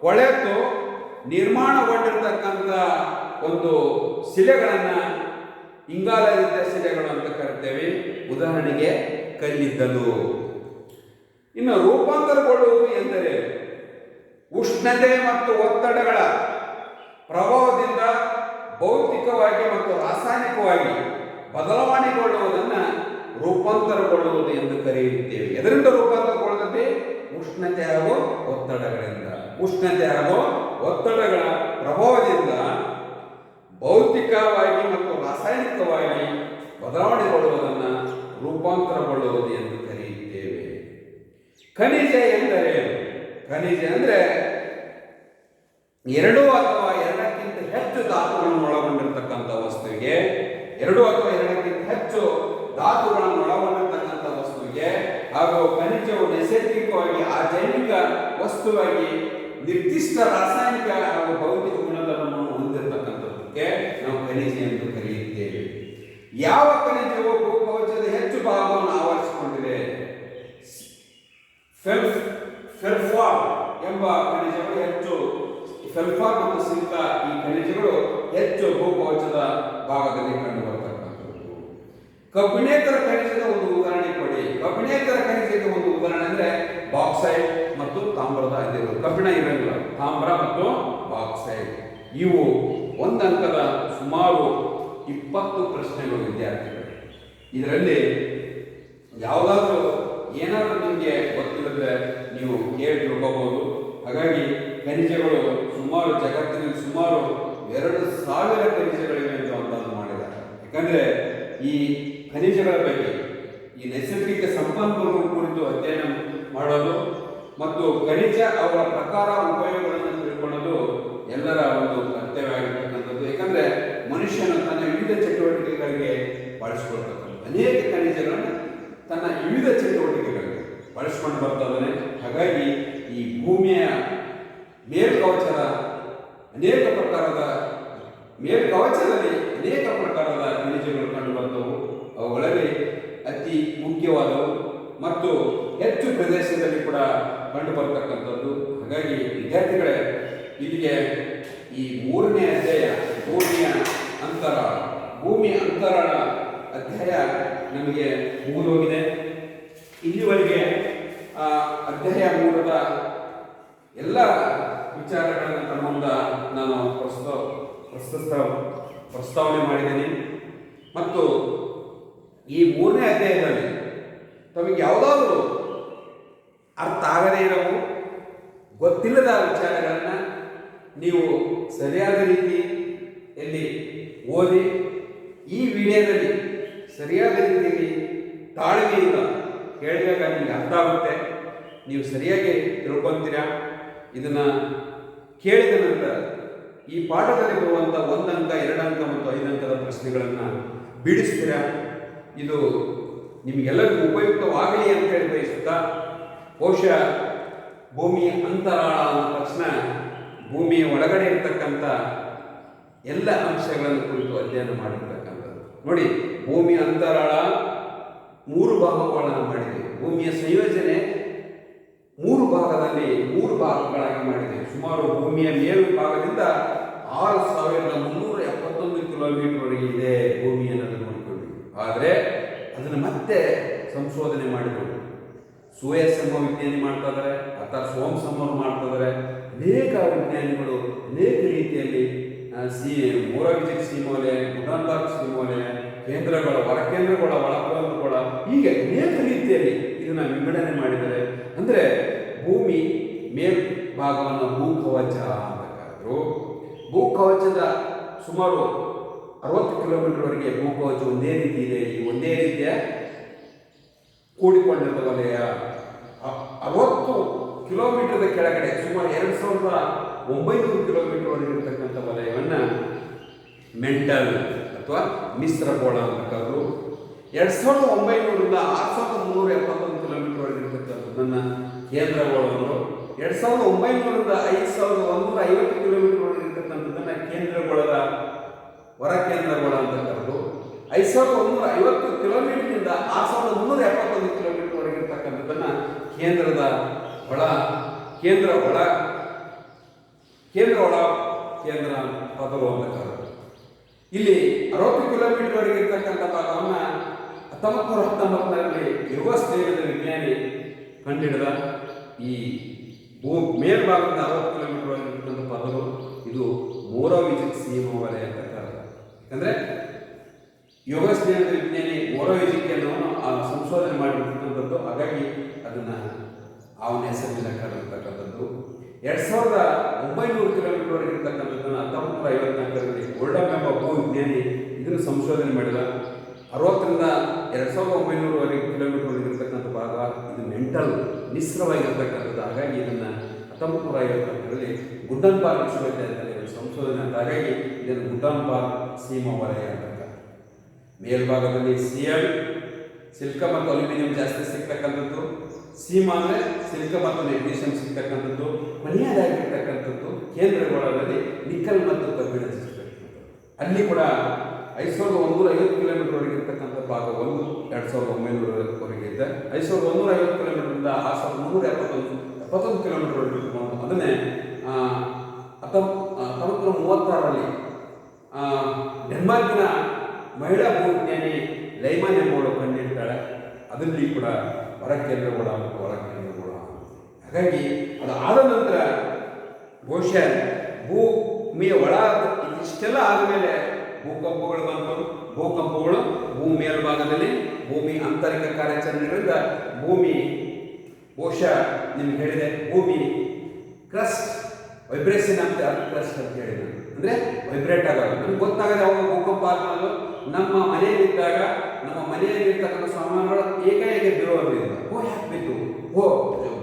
ಕೊಳೆತು ನಿರ್ಮಾಣಗೊಂಡಿರ್ತಕ್ಕಂಥ ಒಂದು ಶಿಲೆಗಳನ್ನು ಇಂಗಾಲಾಧಾರಿತ ಶಿಲೆಗಳು ಅಂತ ಕರಿತೇವೆ. ಉದಾಹರಣೆಗೆ ಕಲ್ಲಿದ್ದಲು. ಇನ್ನು ರೂಪಾಂತರಗೊಳ್ಳುವುದು ಎಂದರೆ ಉಷ್ಣತೆ ಮತ್ತು ಒತ್ತಡಗಳ ಪ್ರಭಾವದಿಂದ ಭೌತಿಕವಾಗಿ ಮತ್ತು ರಾಸಾಯನಿಕವಾಗಿ ಬದಲಾವಣೆಗೊಳ್ಳುವುದನ್ನು ರೂಪಾಂತರಗೊಳ್ಳುವುದು ಎಂದು ಕರೆಯುತ್ತೇವೆ. ಇದರಿಂದ ರೂಪಾಂತರಗೊಳ್ಳುತ್ತದೆ ಉಷ್ಣತೆ ಹಾಗೂ ಒತ್ತಡಗಳಿಂದ. ಉಷ್ಣತೆ ಹಾಗೂ ಒತ್ತಡಗಳ ಪ್ರಭಾವದಿಂದ ಭೌತಿಕವಾಗಿ ಮತ್ತು ರಾಸಾಯನಿಕವಾಗಿ ಬದಲಾವಣೆಗೊಳ್ಳುವುದನ್ನು ರೂಪಾಂತರಗೊಳ್ಳುವುದು ಎಂದು ಕರೆಯುತ್ತೇವೆ. ಖನಿಜ ಎಂದರೆ, ಖನಿಜ ಅಂದರೆ 2 ಅಥವಾ 2ಕ್ಕಿಂತ ಹೆಚ್ಚು ಧಾತುಗಳನ್ನು ಒಳಗೊಂಡಿರ್ತಕ್ಕಂಥ ವಸ್ತುವಿಗೆ, 2 ಅಥವಾ 2ಕ್ಕಿಂತ ಹೆಚ್ಚು ಧಾತುಗಳನ್ನು ಒಳಗೊಂಡಿರ್ತಕ್ಕಂಥ ವಸ್ತುವಿಗೆ ಹಾಗೂ ಖನಿಜವು ನೈಸರ್ಗಿಕವಾಗಿ ಆ ಜೈವಿಕ ವಸ್ತುವಾಗಿ ನಿರ್ದಿಷ್ಟ ರಾಸಾಯನಿಕ ಹಾಗೂ ಭೌತಿಕ ಗುಣಧರ್ಮವನ್ನು ಹೊಂದಿರತಕ್ಕಂಥದ್ದಕ್ಕೆ ನಾವು ಖನಿಜ ಎಂದು ಕರೆಯುತ್ತೇವೆ. ಯಾವ ಖನಿಜವು ಭೂಕವಚದ ಹೆಚ್ಚು ಭಾಗವನ್ನು ಆವರಿಸಿಕೊಂಡಿದೆ? ಫೆಲ್ಫಾರ್ ಎಂಬ ಖನಿಜಗಳು ಹೆಚ್ಚು, ಸಲ್ಫರ್ ಮತ್ತು ಸಿಲಿಕಾ ಈ ಖನಿಜಗಳು ಹೆಚ್ಚು ಭೂಕವಚದ ಭಾಗದಲ್ಲಿ ಕಂಡುಬರ್ತಕ್ಕಂಥದ್ದು. ಕಬ್ಬಿಣೇತರ ಖನಿಜದ ಒಂದು ಉದಾಹರಣೆ ಕೊಡಿ. ಕಬ್ಬಿಣೇತರ ಖನಿಜದ ಒಂದು ಉದಾಹರಣೆ ಅಂದ್ರೆ ಬಾಕ್ಸೈಟ್ ಮತ್ತು ತಾಮ್ರದ ಇದಿರುವುದು. ಕಬ್ಬಿಣ ಇರಂಗಿಲ್ಲ, ತಾಮ್ರ ಮತ್ತು ಬಾಕ್ಸೈಟ್. ಇವು ಒಂದು ಅಂಕದ ಸುಮಾರು 20 ಪ್ರಶ್ನೆಗಳು ವಿದ್ಯಾರ್ಥಿಗಳು. ಇದರಲ್ಲಿ ಯಾವುದಾದ್ರೂ ಏನಾದರೂ ನಿಮಗೆ ಗೊತ್ತಿಲ್ಲದೆ ನೀವು ಕೇಳಿ ತಿಳ್ಕೋಬಹುದು. ಹಾಗಾಗಿ ಖನಿಜಗಳು ಸುಮಾರು ಜಗತ್ತಿನಲ್ಲಿ ಸುಮಾರು 2000 ಖನಿಜಗಳಿವೆ ಅಂತ ಅಂದಾಜು ಮಾಡಿದ್ದಾರೆ. ಯಾಕಂದ್ರೆ ಈ ಖನಿಜಗಳ ಬಗ್ಗೆ, ಈ ನೈಸರ್ಗಿಕ ಸಂಪನ್ಮೂಲಗಳ ಕುರಿತು ಅಧ್ಯಯನ ಮಾಡೋದು ಮತ್ತು ಖನಿಜ ಅವರ ಪ್ರಕಾರ ಉಪಯೋಗಗಳನ್ನು ತಿಳ್ಕೊಳ್ಳೋದು ಎಲ್ಲರ ಒಂದು ಕರ್ತವ್ಯವಾಗಿರ್ತಕ್ಕಂಥದ್ದು. ಯಾಕಂದ್ರೆ ಮನುಷ್ಯನು ತನ್ನ ವಿವಿಧ ಚಟುವಟಿಕೆಗಳಿಗೆ ಬಳಸಿಕೊಳ್ತಕ್ಕಂಥ ಅನೇಕ ಖನಿಜಗಳನ್ನು ತನ್ನ ವಿವಿಧ ಚಟುವಟಿಕೆಗಳಿಗೆ ಬಳಸ್ಕೊಂಡು ಬರ್ತಾನೆ. ಹಾಗಾಗಿ ಈ ಭೂಮಿಯ ಮೇಲ್ಕವಚದ ಅನೇಕ ಪ್ರಕಾರದ ಮೇಲ್ಕವಚದಲ್ಲಿ ಅನೇಕ ಪ್ರಕಾರದ ಖನಿಜಗಳು ಕಂಡು ಬರ್ತವು. ಅವುಗಳಲ್ಲಿ ಅತಿ ಮುಖ್ಯವಾದವು ಮತ್ತು ಹೆಚ್ಚು ಪ್ರದೇಶದಲ್ಲಿ ಕೂಡ ಕಂಡು ಬರ್ತಕ್ಕಂಥದ್ದು. ಹಾಗಾಗಿ ವಿದ್ಯಾರ್ಥಿಗಳೇ, ಇಲ್ಲಿಗೆ ಈ 3ನೇ ಅಧ್ಯಾಯ ಭೂಮಿಯ ಅಂತರಾಳ ಅಧ್ಯಾಯ ನಮಗೆ ಮುಗಿದೋಗಿದೆ. ಇಲ್ಲಿವರೆಗೆ ಅಧ್ಯಾಯ 3ರ ಎಲ್ಲ ವಿಚಾರಗಳನ್ನು ತಮ್ಮ ಮುಂದೆ ನಾನು ಪ್ರಸ್ತಾವನೆ ಮಾಡಿದ್ದೇನೆ. ಮತ್ತು ಈ 3ನೇ ಅಧ್ಯಾಯದಲ್ಲಿ ತಮಗೆ ಯಾವುದಾದ್ರೂ ಅರ್ಥ ಆಗದೇ ಇರವು, ಗೊತ್ತಿಲ್ಲದ ವಿಚಾರಗಳನ್ನು ನೀವು ಸರಿಯಾದ ರೀತಿಯಲ್ಲಿ ಓದಿ ಈ ವಿಡಿಯೋದಲ್ಲಿ ಸರಿಯಾದ ರೀತಿಯಲ್ಲಿ ತಾಳ್ಮೆಯಿಂದ ಕೇಳಿದಾಗ ನಿಮಗೆ ಅರ್ಥ ಆಗುತ್ತೆ, ನೀವು ಸರಿಯಾಗಿ ತಿಳ್ಕೊತೀರಾ. ಇದನ್ನು ಕೇಳಿದ ನಂತರ ಈ ಪಾಠದಲ್ಲಿ ಬರುವಂಥ 1 ಅಂಕ 2 ಅಂಕ ಮತ್ತು 5 ಅಂಕದ ಪ್ರಶ್ನೆಗಳನ್ನು ಬಿಡಿಸ್ತೀರಾ. ಇದು ನಿಮಗೆಲ್ಲರಿಗೂ ಉಪಯುಕ್ತವಾಗಲಿ ಅಂತ ಹೇಳಿ ಬಯಸುತ್ತಾ, ಬಹುಶಃ ಭೂಮಿಯ ಅಂತರಾಳ ಅಂದ ತಕ್ಷಣ ಭೂಮಿಯ ಒಳಗಡೆ ಇರತಕ್ಕಂಥ ಎಲ್ಲ ಅಂಶಗಳನ್ನು ಕುರಿತು ಅಧ್ಯಯನ ಮಾಡಿರ್ತಕ್ಕಂಥದ್ದು. ನೋಡಿ, ಭೂಮಿಯ ಅಂತರಾಳ 3 ಭಾಗಗಳನ್ನು ಮಾಡಿದೆ. ಭೂಮಿಯ ಸಂಯೋಜನೆ 3 ಭಾಗದಲ್ಲಿ 3 ಭಾಗಗಳಾಗಿ ಮಾಡಿದೆ. ಸುಮಾರು ಭೂಮಿಯ ಮೇಲ್ಭಾಗದಿಂದ 6371 ಕಿಲೋಮೀಟರ್ವರೆಗೆ ಇದೆ ಭೂಮಿ ಅನ್ನೋದು ನೋಡಿಕೊಂಡು. ಆದರೆ ಅದನ್ನು ಮತ್ತೆ ಸಂಶೋಧನೆ ಮಾಡಿದರು. ಸೂಯಸ್ ಎಂಬ ವಿಜ್ಞಾನಿ ಮಾಡ್ತಾ ಇದ್ದಾರೆ, ಅಥವಾ ಸೋಮಸಮ್ಮರು ಮಾಡ್ತಾ ಇದ್ದಾರೆ. ಅನೇಕ ವಿಜ್ಞಾನಿಗಳು ಅನೇಕ ರೀತಿಯಲ್ಲಿ ಮೊರವಿಜಿಕ್ ಸೀಮೋಲೆ, ಗುಡನ್ಬರ್ಗ್ ಸೀಮೋಲೆ, ಕೇಂದ್ರಗಳ ಹೊರಕೇಂದ್ರಗಳ ಒಳಕೇಂದ್ರಗಳ ಹೀಗೆ ಅನೇಕ ರೀತಿಯಲ್ಲಿ ಇದನ್ನು ವಿಂಗಡಣೆ ಮಾಡಿದ್ದಾರೆ. ಅಂದರೆ ಭೂಮಿ ಮೇಲ್ಭಾಗವನ್ನು ಭೂಕವಚ ಅಂತ ಕರೆದರು. ಭೂಕವಚದ ಸುಮಾರು 60 ಕಿಲೋಮೀಟರ್ವರೆಗೆ ಭೂಕವಚ ಒಂದೇ ರೀತಿ ಇದೆ. ಈ ಒಂದೇ ರೀತಿಯ ಕೂಡಿಕೊಂಡಿರುವ ವಲಯ 60 ಕಿಲೋಮೀಟರ್ದ ಕೆಳಗಡೆ ಸುಮಾರು 2900 ಕಿಲೋಮೀಟರ್ವರೆಗೆ ಇರತಕ್ಕಂಥ ವಲಯವನ್ನು ಮೆಂಟಲ್ ಅಥವಾ ಮಿಶ್ರಗೋಳ ಅಂತ ಕರೆದು, 2900ರಿಂದ 6371 ಕಿಲೋಮೀಟರ್ವರೆಗೆ ಇರತಕ್ಕಂಥದ್ದನ್ನು ಕೇಂದ್ರಗೋಳಗಳು, 2900ರಿಂದ 5150 ಕಿಲೋಮೀಟರ್ವರೆಗೆ ಇರತಕ್ಕಂಥದ್ದನ್ನು ಕೇಂದ್ರಗೋಳದ ಹೊರಕೇಂದ್ರಗೋಳ ಅಂತ ಕರೆದು, 5150 ಕಿಲೋಮೀಟರ್ನಿಂದ 6371 ಕಿಲೋಮೀಟರ್ವರೆಗೆ ಇರತಕ್ಕಂಥದ್ದನ್ನು ಕೇಂದ್ರ ಪದವು ಅಂತ ಕರೆದು, ಇಲ್ಲಿ 60 ಕಿಲೋಮೀಟರ್ವರೆಗೆ ಇರತಕ್ಕಂಥ ಭಾಗವನ್ನು 1919ರಲ್ಲಿ ಯುರೋಸ್ನೇಯದ ವಿಜ್ಞಾನಿ ಕಂಡುಹಿಡಿದ. ಈ ಮೇಲ್ಭಾಗದಿಂದ 60 ಕಿಲೋಮೀಟರ್ವರೆಗೆ ಇರತಕ್ಕಂಥ ಪದವು ಇದು ಮೊರವಿಜಿಕ್ ಸೀಮಾ ವಲಯ ಅಂತ ಕರೆದ. ಯಾಕಂದರೆ ಯೋಗಸ್ನೇಹದ ವಿಜ್ಞಾನಿ ಮೊರವಿಜಿಕ್ ಅನ್ನೋನು ಸಂಶೋಧನೆ ಮಾಡಿರ್ತಕ್ಕಂಥದ್ದು. ಹಾಗಾಗಿ ಅದನ್ನು ಅವನ ಹೆಸರಿನಿಂದ ಕರೆದಿರ್ತಕ್ಕಂಥದ್ದು. 2900 ಕಿಲೋಮೀಟರ್ವರೆಗೆ ಇರ್ತಕ್ಕಂಥದ್ದನ್ನು 1954ರಲ್ಲಿ ಓಲ್ಡಮ್ ಎಂಬ ಭೂವಿಜ್ಞಾನಿ ಇದನ್ನು ಸಂಶೋಧನೆ ಮಾಡಿದ. 60ರಿಂದ 2900 ಕಿಲೋಮೀಟರ್ವರೆಗೆ ಇರತಕ್ಕಂಥ ಭಾಗ ಇದು ಮೆಂಟಲ್ ಮಿಶ್ರವಾಗಿರ್ತಕ್ಕಂಥದ್ದು. ಹಾಗಾಗಿ ಇದನ್ನು 1954ರಲ್ಲಿ ಗುಡನ್ಬರ್ಗ್ ವಿಶ್ವವಿದ್ಯಾಲಯದಲ್ಲಿ ಸಂಶೋಧನೆ ಅಂತ. ಹಾಗಾಗಿ ಇದನ್ನು ಗುಡನ್ಬರ್ಗ್ ಸೀಮಾ ವಲಯ ಅಂತ. ಮೇಲ್ಭಾಗದಲ್ಲಿ ಸಿಎಲ್, ಸಿಲ್ಕ ಮತ್ತು ಅಲ್ಯೂಮಿನಿಯಂ ಜಾಸ್ತಿ ಸಿಗ್ತಕ್ಕಂಥದ್ದು. ಸೀಮಾ ಅಂದರೆ ಸಿಲ್ಕ ಮತ್ತು ಮೆಗ್ನೀಷಿಯಂ ಸಿಗ್ತಕ್ಕಂಥದ್ದು. ಕೊನೆಯದಾಗಿರ್ತಕ್ಕಂಥದ್ದು ಕೇಂದ್ರಗೋಳದಲ್ಲಿ ನಿಕ್ಕಲ್ ಮತ್ತು ಕಬ್ಬಿಣ ಸಿಗ್ತಕ್ಕಂಥದ್ದು. ಅಲ್ಲಿ ಕೂಡ 5150 ಕಿಲೋಮೀಟರ್ವರೆಗೆ ಇರ್ತಕ್ಕಂಥ ಭಾಗ 1 2900ವರೆಗೆ ಇದೆ. 5150 ಕಿಲೋಮೀಟರ್ನಿಂದ 6371 71 ಕಿಲೋಮೀಟರ್ ಇಟ್ಕೊಂಡು ಅದನ್ನೇ 1936ರಲ್ಲಿ ಡೆನ್ಮಾರ್ಕಿನ ಮಹಿಳಾ ಭೂವಿಜ್ಞಾನಿ ಲೈಮನ್ ಎಂಬುವಳು ಕಂಡಿಡ್ತಾಳೆ. ಅದರಲ್ಲಿ ಕೂಡ ಹೊರಕೇಂದ್ರಗೋಳ ಮತ್ತು ಒಳಕೇಂದ್ರಗೋಳ. ಹಾಗಾಗಿ ಅದು ಆದ ನಂತರ ಬಹುಶಃ ಭೂಮಿಯ ಒಳ ಇಷ್ಟೆಲ್ಲ ಆದಮೇಲೆ ಭೂಕಂಪಗಳು ಬಂತು. ಭೂಕಂಪಗಳು ಭೂಮಿ ಮೇಲ್ಭಾಗದಲ್ಲಿ ಭೂಮಿ ಆಂತರಿಕ ಕಾರ್ಯಾಚರಣೆಗಳಿಂದ ಭೂಮಿ ಬಹುಶಃ ನಿಮ್ಗೆ ಹೇಳಿದೆ ಭೂಮಿ ಕ್ರಸ್ಟ್ ವೈಬ್ರೇಷನ್ ಅಂತ ಕ್ರಸ್ಟ್ ಅಂತ ಹೇಳಿದ್ರು. ಅಂದರೆ ವೈಬ್ರೇಟ್ ಆಗೋದು ನಮ್ಗೆ ಗೊತ್ತಾಗದೆ ಯಾವಾಗ ಭೂಕಂಪ ಆಗೋದು ನಮ್ಮ ಮನೆಯಲ್ಲಿದ್ದಾಗ ನಮ್ಮ ಮನೆಯಲ್ಲಿರ್ತಕ್ಕಂಥ ಸಾಮಾನುಗಳು ಏಕಾಏಕಿ ಬೀಳೋದ್ರಿಂದ ಯಾಕೆ ಬಿತ್ತು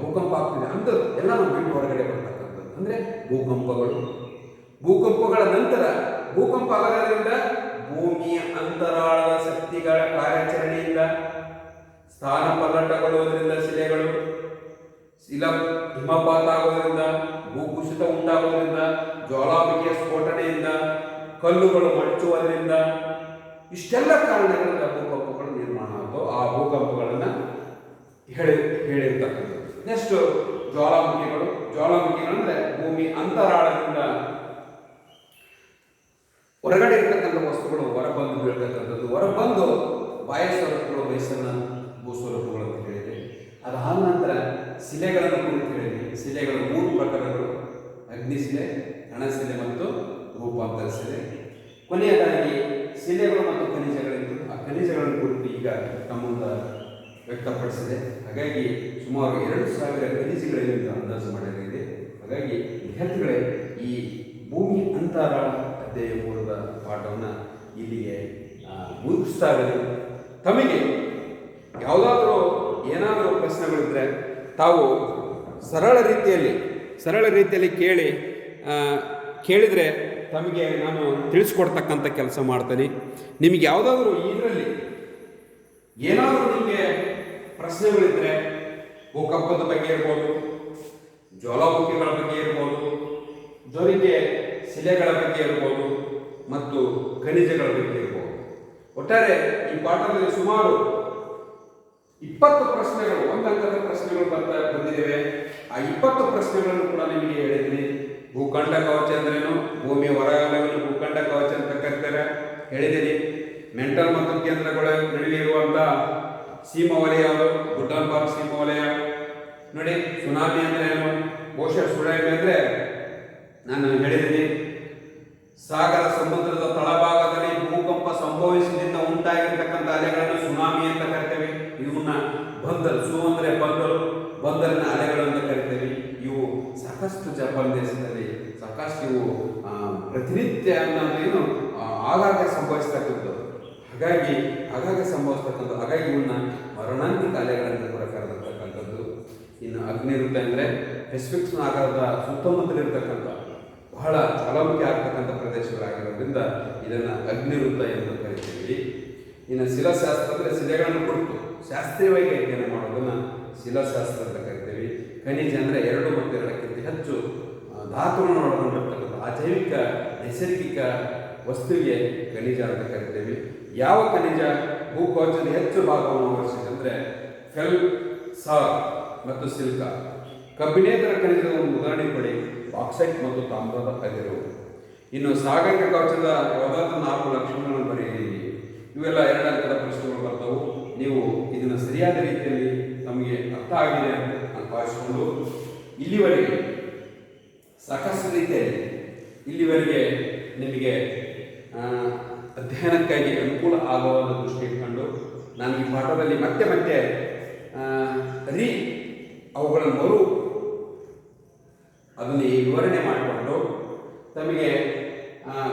ಭೂಕಂಪ ಆಗ್ತಿದೆ ಅಂತ ಎಲ್ಲ ನಾವು ಬಿಟ್ಟು ಹೊರಗಡೆ ಬರ್ತಕ್ಕಂಥದ್ದು. ಅಂದರೆ ಭೂಕಂಪಗಳ ನಂತರ ಭೂಕಂಪ ಆಗೋದ್ರಿಂದ ಭೂಮಿಯ ಅಂತರಾಳದ ಶಕ್ತಿಗಳ ಕಾರ್ಯಾಚರಣೆಯಿಂದ ಸ್ಥಾನ ಪಲ್ಲಟಗೊಳ್ಳುವುದರಿಂದ ಶಿಲೆಗಳು ಹಿಮಪಾತ ಆಗೋದ್ರಿಂದ ಭೂಕುಸಿತ ಉಂಟಾಗೋದ್ರಿಂದ ಜ್ವಾಲಾಮುಖಿಯ ಸ್ಫೋಟನೆಯಿಂದ ಕಲ್ಲುಗಳು ಮಡಚುವುದರಿಂದ ಇಷ್ಟೆಲ್ಲ ಕಾರಣಗಳಿಂದ ಭೂಕಂಪಗಳು ನಿರ್ಮಾಣ ಆದವು. ಆ ಭೂಕಂಪಗಳನ್ನು ಹೇಳಿರ್ತಕ್ಕಂಥದ್ದು. ನೆಕ್ಸ್ಟ್ ಜ್ವಾಲಾಮುಖಿಗಳಂದ್ರೆ ಭೂಮಿ ಅಂತರಾಳದಿಂದ ಹೊರಗಡೆ ಇರ್ತಕ್ಕಂಥ ವಸ್ತುಗಳು ಹೊರಬಂದು ಬೀಳ್ತಕ್ಕಂಥದ್ದು. ಹೊರಬಂದು ಬಾಯಸ್ವರೂಪಗಳು ಬಯಸನ್ನ ಭೂಸ್ವರೂಪಗಳು ಅಂತ ಹೇಳಿದೆ. ಅದಾದ ನಂತರ ಶಿಲೆಗಳನ್ನು ಕುರಿತು ಹೇಳಿದೆ. ಶಿಲೆಗಳು 3 ಪ್ರಕಾರಗಳು: ಅಗ್ನಿಶಿಲೆ, ಕಣಶಿಲೆ ಮತ್ತು ರೂಪಾಂತರ ಶಿಲೆ. ಕೊನೆಯದಾಗಿ ಶಿಲೆಗಳು ಮತ್ತು ಖನಿಜಗಳಿದ್ದು ಆ ಖನಿಜಗಳನ್ನು ಕುರಿತು ಈಗ ತಮ್ಮ ವ್ಯಕ್ತಪಡಿಸಿದೆ. ಹಾಗಾಗಿ ಸುಮಾರು 2000 ಖನಿಜಗಳಿವೆ ಅಂತ ಅಂದಾಜು ಮಾಡಲಾಗಿದೆ. ಹಾಗಾಗಿ ವಿದ್ಯಾರ್ಥಿಗಳೇ, ಈ ಭೂಮಿ ಅಂತರಾಳ ಅಧ್ಯಾಯ 3ರ ಪಾಠವನ್ನು ಇಲ್ಲಿಗೆ ಮುಗಿಸ್ತಾ ಇದ್ದಾರೆ. ತಮಗೆ ಯಾವುದಾದ್ರೂ ಏನಾದರೂ ಪ್ರಶ್ನೆಗಳಿದ್ದರೆ ತಾವು ಸರಳ ರೀತಿಯಲ್ಲಿ ಕೇಳಿದರೆ ತಮಗೆ ನಾನು ತಿಳಿಸ್ಕೊಡ್ತಕ್ಕಂಥ ಕೆಲಸ ಮಾಡ್ತೀನಿ. ನಿಮಗೆ ಯಾವುದಾದ್ರೂ ಇದರಲ್ಲಿ ಏನಾದರೂ ನಿಮಗೆ ಪ್ರಶ್ನೆಗಳಿದ್ದರೆ ಭೂಕಂಪದ ಬಗ್ಗೆ ಇರ್ಬೋದು, ಜ್ವಾಲಾಮುಖಿಗಳ ಬಗ್ಗೆ ಇರ್ಬೋದು, ಜೊತೆಗೆ ಶಿಲೆಗಳ ಬಗ್ಗೆ ಇರ್ಬೋದು ಮತ್ತು ಖನಿಜಗಳ ಬಗ್ಗೆ ಇರ್ಬೋದು. ಒಟ್ಟಾರೆ ಈ ಪಾಠದಲ್ಲಿ ಸುಮಾರು 20 ಪ್ರಶ್ನೆಗಳು, 1 ಅಂಕದ ಪ್ರಶ್ನೆಗಳು ಬಂದಿದ್ದೇವೆ. ಆ 20 ಪ್ರಶ್ನೆಗಳನ್ನು ಕೂಡ ನಿಮಗೆ ಹೇಳಿದ್ದೀನಿ. ಭೂಖಂಡ ಕವಚ ಅಂದ್ರೇನು, ಭೂಮಿಯ ಹೊರವಲಯವನ್ನು ಭೂಖಂಡ ಕವಚ ಅಂತ ಕರೀತಾರೆ ಹೇಳಿದ್ದೀನಿ. ಮೆಂಟಲ್ ಮತ್ತು ಕೇಂದ್ರಗಳ ನಡುವೆ ಇರುವಂಥ ಸೀಮಾ ವಲಯ ಯಾವುದು? ಗುಡ್ಡನ್ಬರ್ಗ್ ಸೀಮಾ ವಲಯ. ನೋಡಿ, ಸುನಾಮಿ ಅಂದ್ರೆ ಏನು? ಬಹುಶಃ ಸುನಾಮಿ ಅಂದ್ರೆ ನಾನು ಹೇಳಿದ್ದೀನಿ, ಸಾಗರ ಸಮುದ್ರದ ತಳಭಾಗದಲ್ಲಿ ಭೂಕಂಪ ಸಂಭವಿಸಿದಿಂದ ಉಂಟಾಗಿರ್ತಕ್ಕಂಥ ಅಲೆಗಳನ್ನು ಸುನಾಮಿ ಅಂತ ಕರಿತೇವೆ. ಇವನ್ನ ಬಂದರಿನ ಅಲೆಗಳು ಅಂತ ಕರಿತೇವೆ. ಇವು ಸಾಕಷ್ಟು ಜಪಾನ್ ದೇಶದಲ್ಲಿ ಸಾಕಷ್ಟು ಇವು ಪ್ರತಿನಿತ್ಯ ಅನ್ನೋದೇನು ಆಗಾಗ ಸಂಭವಿಸ್ತಕ್ಕಂಥದ್ದು. ಹಾಗಾಗಿ ಸಂಭವಿಸ್ತಕ್ಕಂಥದ್ದು. ಹಾಗಾಗಿ ಇವನ್ನ ಮರಣಾಂತಿಕ ಅಲೆಗಳನ್ನು ಕೂಡ ಕರೆದಿರ್ತಕ್ಕಂಥದ್ದು. ಇನ್ನು ಅಗ್ನಿವೃತ್ತ ಅಂದರೆ ಪೆಸಿಫಿಕ್ ಸಾಗರದ ಸುತ್ತಮುತ್ತಲಿರ್ತಕ್ಕಂಥ ಬಹಳ ಜ್ವಾಲಾಮುಖಿ ಆಗ್ತಕ್ಕಂಥ ಪ್ರದೇಶಗಳಾಗಿರೋದ್ರಿಂದ ಇದನ್ನು ಅಗ್ನಿವೃತ್ತ ಎಂದು ಕರಿತೀವಿ. ಇನ್ನು ಶಿಲಾಶಾಸ್ತ್ರ ಅಂದರೆ ಶಿಲೆಗಳನ್ನು ಕುರಿತು ಶಾಸ್ತ್ರೀಯವಾಗಿ ಅಧ್ಯಯನ ಮಾಡೋದನ್ನು ಶಿಲಾಶಾಸ್ತ್ರ ಅಂತ ಕರಿತೀವಿ. ಖನಿಜ ಅಂದರೆ 2 ಮತ್ತು 2ಕ್ಕಿಂತ ಹೆಚ್ಚು ಧಾತುಗಳನ್ನು ಒಳಗೊಂಡಿರ್ತಕ್ಕಂಥ ಅಜೈವಿಕ ನೈಸರ್ಗಿಕ ವಸ್ತುವಿಗೆ ಖನಿಜ ಅಂತ ಕರಿತೀವಿ. ಯಾವ ಖನಿಜ ಭೂಕವಚದ ಹೆಚ್ಚು ಭಾಗವನ್ನು ಆವರಿಸಿದೆ ಅಂದರೆ ಫೆಲ್ಸಾರ್ ಮತ್ತು ಸಿಲ್ಕ. ಕಬ್ಬಿಣೇತರ ಖನಿಜದ ಒಂದು ಉದಾಹರಣೆ ಕೊಡಿ: ಬಾಕ್ಸೈಟ್ ಮತ್ತು ತಾಮ್ರದ ಅದಿರು. ಇನ್ನು ಸಾಗರಿಕ ಕವಚದ ಯಾವುದಾದ್ರೂ 4 ಲಕ್ಷಣಗಳನ್ನು ಬರೆಯಿರಿ. ಇವೆಲ್ಲ 2 ಅಂಕದ ಪ್ರಶ್ನೆಗಳು ಬರ್ತವು. ನೀವು ಇದನ್ನು ಸರಿಯಾದ ರೀತಿಯಲ್ಲಿ ನಮಗೆ ಅರ್ಥ ಆಗಿದೆ ಅಂತ ಭಾವಿಸಿಕೊಂಡು ಇಲ್ಲಿವರೆಗೆ ಸಾಕಷ್ಟು ರೀತಿಯಲ್ಲಿ ನಿಮಗೆ ಅಧ್ಯಯನಕ್ಕಾಗಿ ಅನುಕೂಲ ಆಗುವ ದೃಷ್ಟಿ ಇಟ್ಕೊಂಡು ನಾನು ಈ ಪಾಠದಲ್ಲಿ ಮತ್ತೆ ಅವುಗಳನ್ನು ಅದನ್ನು ವಿವರಣೆ ಮಾಡಿಕೊಂಡು ತಮಗೆ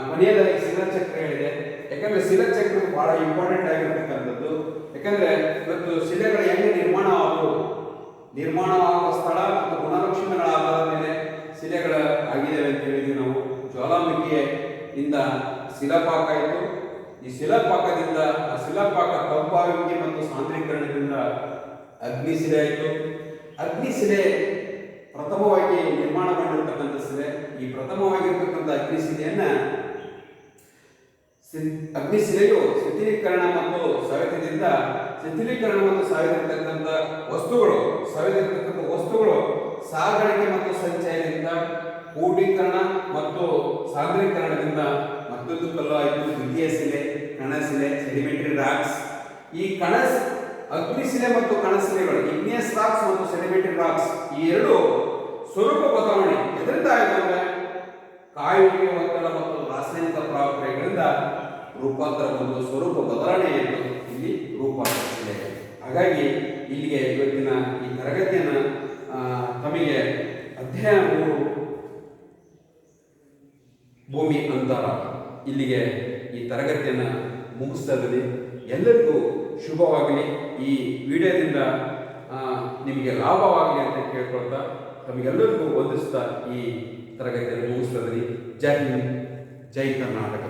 ಕೊನೆಯದಾಗಿ ಶಿಲಾಚಕ್ರ ಹೇಳಿದೆ. ಯಾಕಂದರೆ ಶಿಲಾಚಕ್ರ ಬಹಳ ಇಂಪಾರ್ಟೆಂಟ್ ಆಗಿರ್ತಕ್ಕಂಥದ್ದು. ಯಾಕಂದರೆ ಇವತ್ತು ಶಿಲೆಗಳು ಹೆಂಗೆ ನಿರ್ಮಾಣ ಆಗುವ ಸ್ಥಳ ಮತ್ತು ಗುಣಲಕ್ಷಣಗಳ ಆಧಾರದ ಮೇಲೆ ಶಿಲೆಗಳ ಆಗಿದ್ದಾವೆ ಅಂತ ಹೇಳಿದ್ವಿ ನಾವು. ಜ್ವಾಲಾಮುಖಿಯಿಂದ ಶಿಲಾಪಾಕ ಆಯಿತು. ಈ ಶಿಲಾಪಾಕದಿಂದ ಆ ಶಿಲಾಪಾಕ ತಂಪಾಗುವಿಕೆ ಮತ್ತು ಸಾಂದ್ರೀಕರಣದಿಂದ ಅಗ್ನಿಶಿಲೆ ಆಯಿತು. ಅಗ್ನಿಶಿಲೆ ಪ್ರಥಮವಾಗಿ ನಿರ್ಮಾಣಗೊಂಡಿರ್ತಕ್ಕಂಥ ಶಿಲೆ. ಈ ಪ್ರಥಮವಾಗಿರ್ತಕ್ಕಂಥ ಅಗ್ನಿಶಿಲೆಯು ಶಿಥಿಲೀಕರಣ ಮತ್ತು ಸವೆತದಿಂದ ವಸ್ತುಗಳು ಸಾಗಾಣಿಕೆ ಮತ್ತು ಸಂಚಯನದಿಂದ, ಕ್ರೋಢೀಕರಣ ಮತ್ತು ಸಾಂದ್ರೀಕರಣದಿಂದ ಮತ್ತೊಂದು ಕಲ್ಲು ಆಯಿತು ದ್ವಿತೀಯ ಶಿಲೆ, ಕಣಶಿಲೆ, ಸೆಡಿಮೆಂಟರಿ ರಾಕ್ಸ್. ಈ ಅಗ್ನಿಶಿಲೆ ಮತ್ತು ಕಣಶಿಲೆಗಳು, ಇಗ್ನಿಯಸ್ ರಾಕ್ಸ್ ಮತ್ತು ಸೆಡಿಮೆಂಟರಿ ರಾಕ್ಸ್, ಈ ಎರಡು ಸ್ವರೂಪ ಬದಲಾವಣೆ ಎದರಿಂದ ಆಯಿತು ಅಂದರೆ ಕಾಯುವಿಕೆ ಒತ್ತಡ ಮತ್ತು ರಾಸಾಯನಿಕ ಪ್ರಕ್ರಿಯೆಗಳಿಂದ ರೂಪಾಂತರಗೊಂಡು ಸ್ವರೂಪ ಬದಲಾವಣೆಯನ್ನು ಇಲ್ಲಿ ರೂಪಾಂತರಿಸಿದೆ. ಹಾಗಾಗಿ ಇಲ್ಲಿಗೆ ಇವತ್ತಿನ ಈ ತರಗತಿಯನ್ನು ತಮಗೆ ಅಧ್ಯಾಯ 3 ಭೂಮಿ ಅಂತರ ಇಲ್ಲಿಗೆ ಈ ತರಗತಿಯನ್ನು ಮುಗಿಸ್ತಾ ಇದ್ದೀನಿ. ಎಲ್ಲರಿಗೂ ಶುಭವಾಗಲಿ. ಈ ವಿಡಿಯೋದಿಂದ ನಿಮಗೆ ಲಾಭವಾಗಲಿ ಅಂತ ಕೇಳ್ಕೊಳ್ತಾ ತಮಗೆಲ್ಲರಿಗೂ ವಂದಿಸ್ತಾ ಈ ತರಗತಿಯನ್ನು ಮುಗಿಸ್ತಾ ಇದ್ದೀನಿ. ಜೈ ಹಿಂದ್, ಜೈ ಕರ್ನಾಟಕ.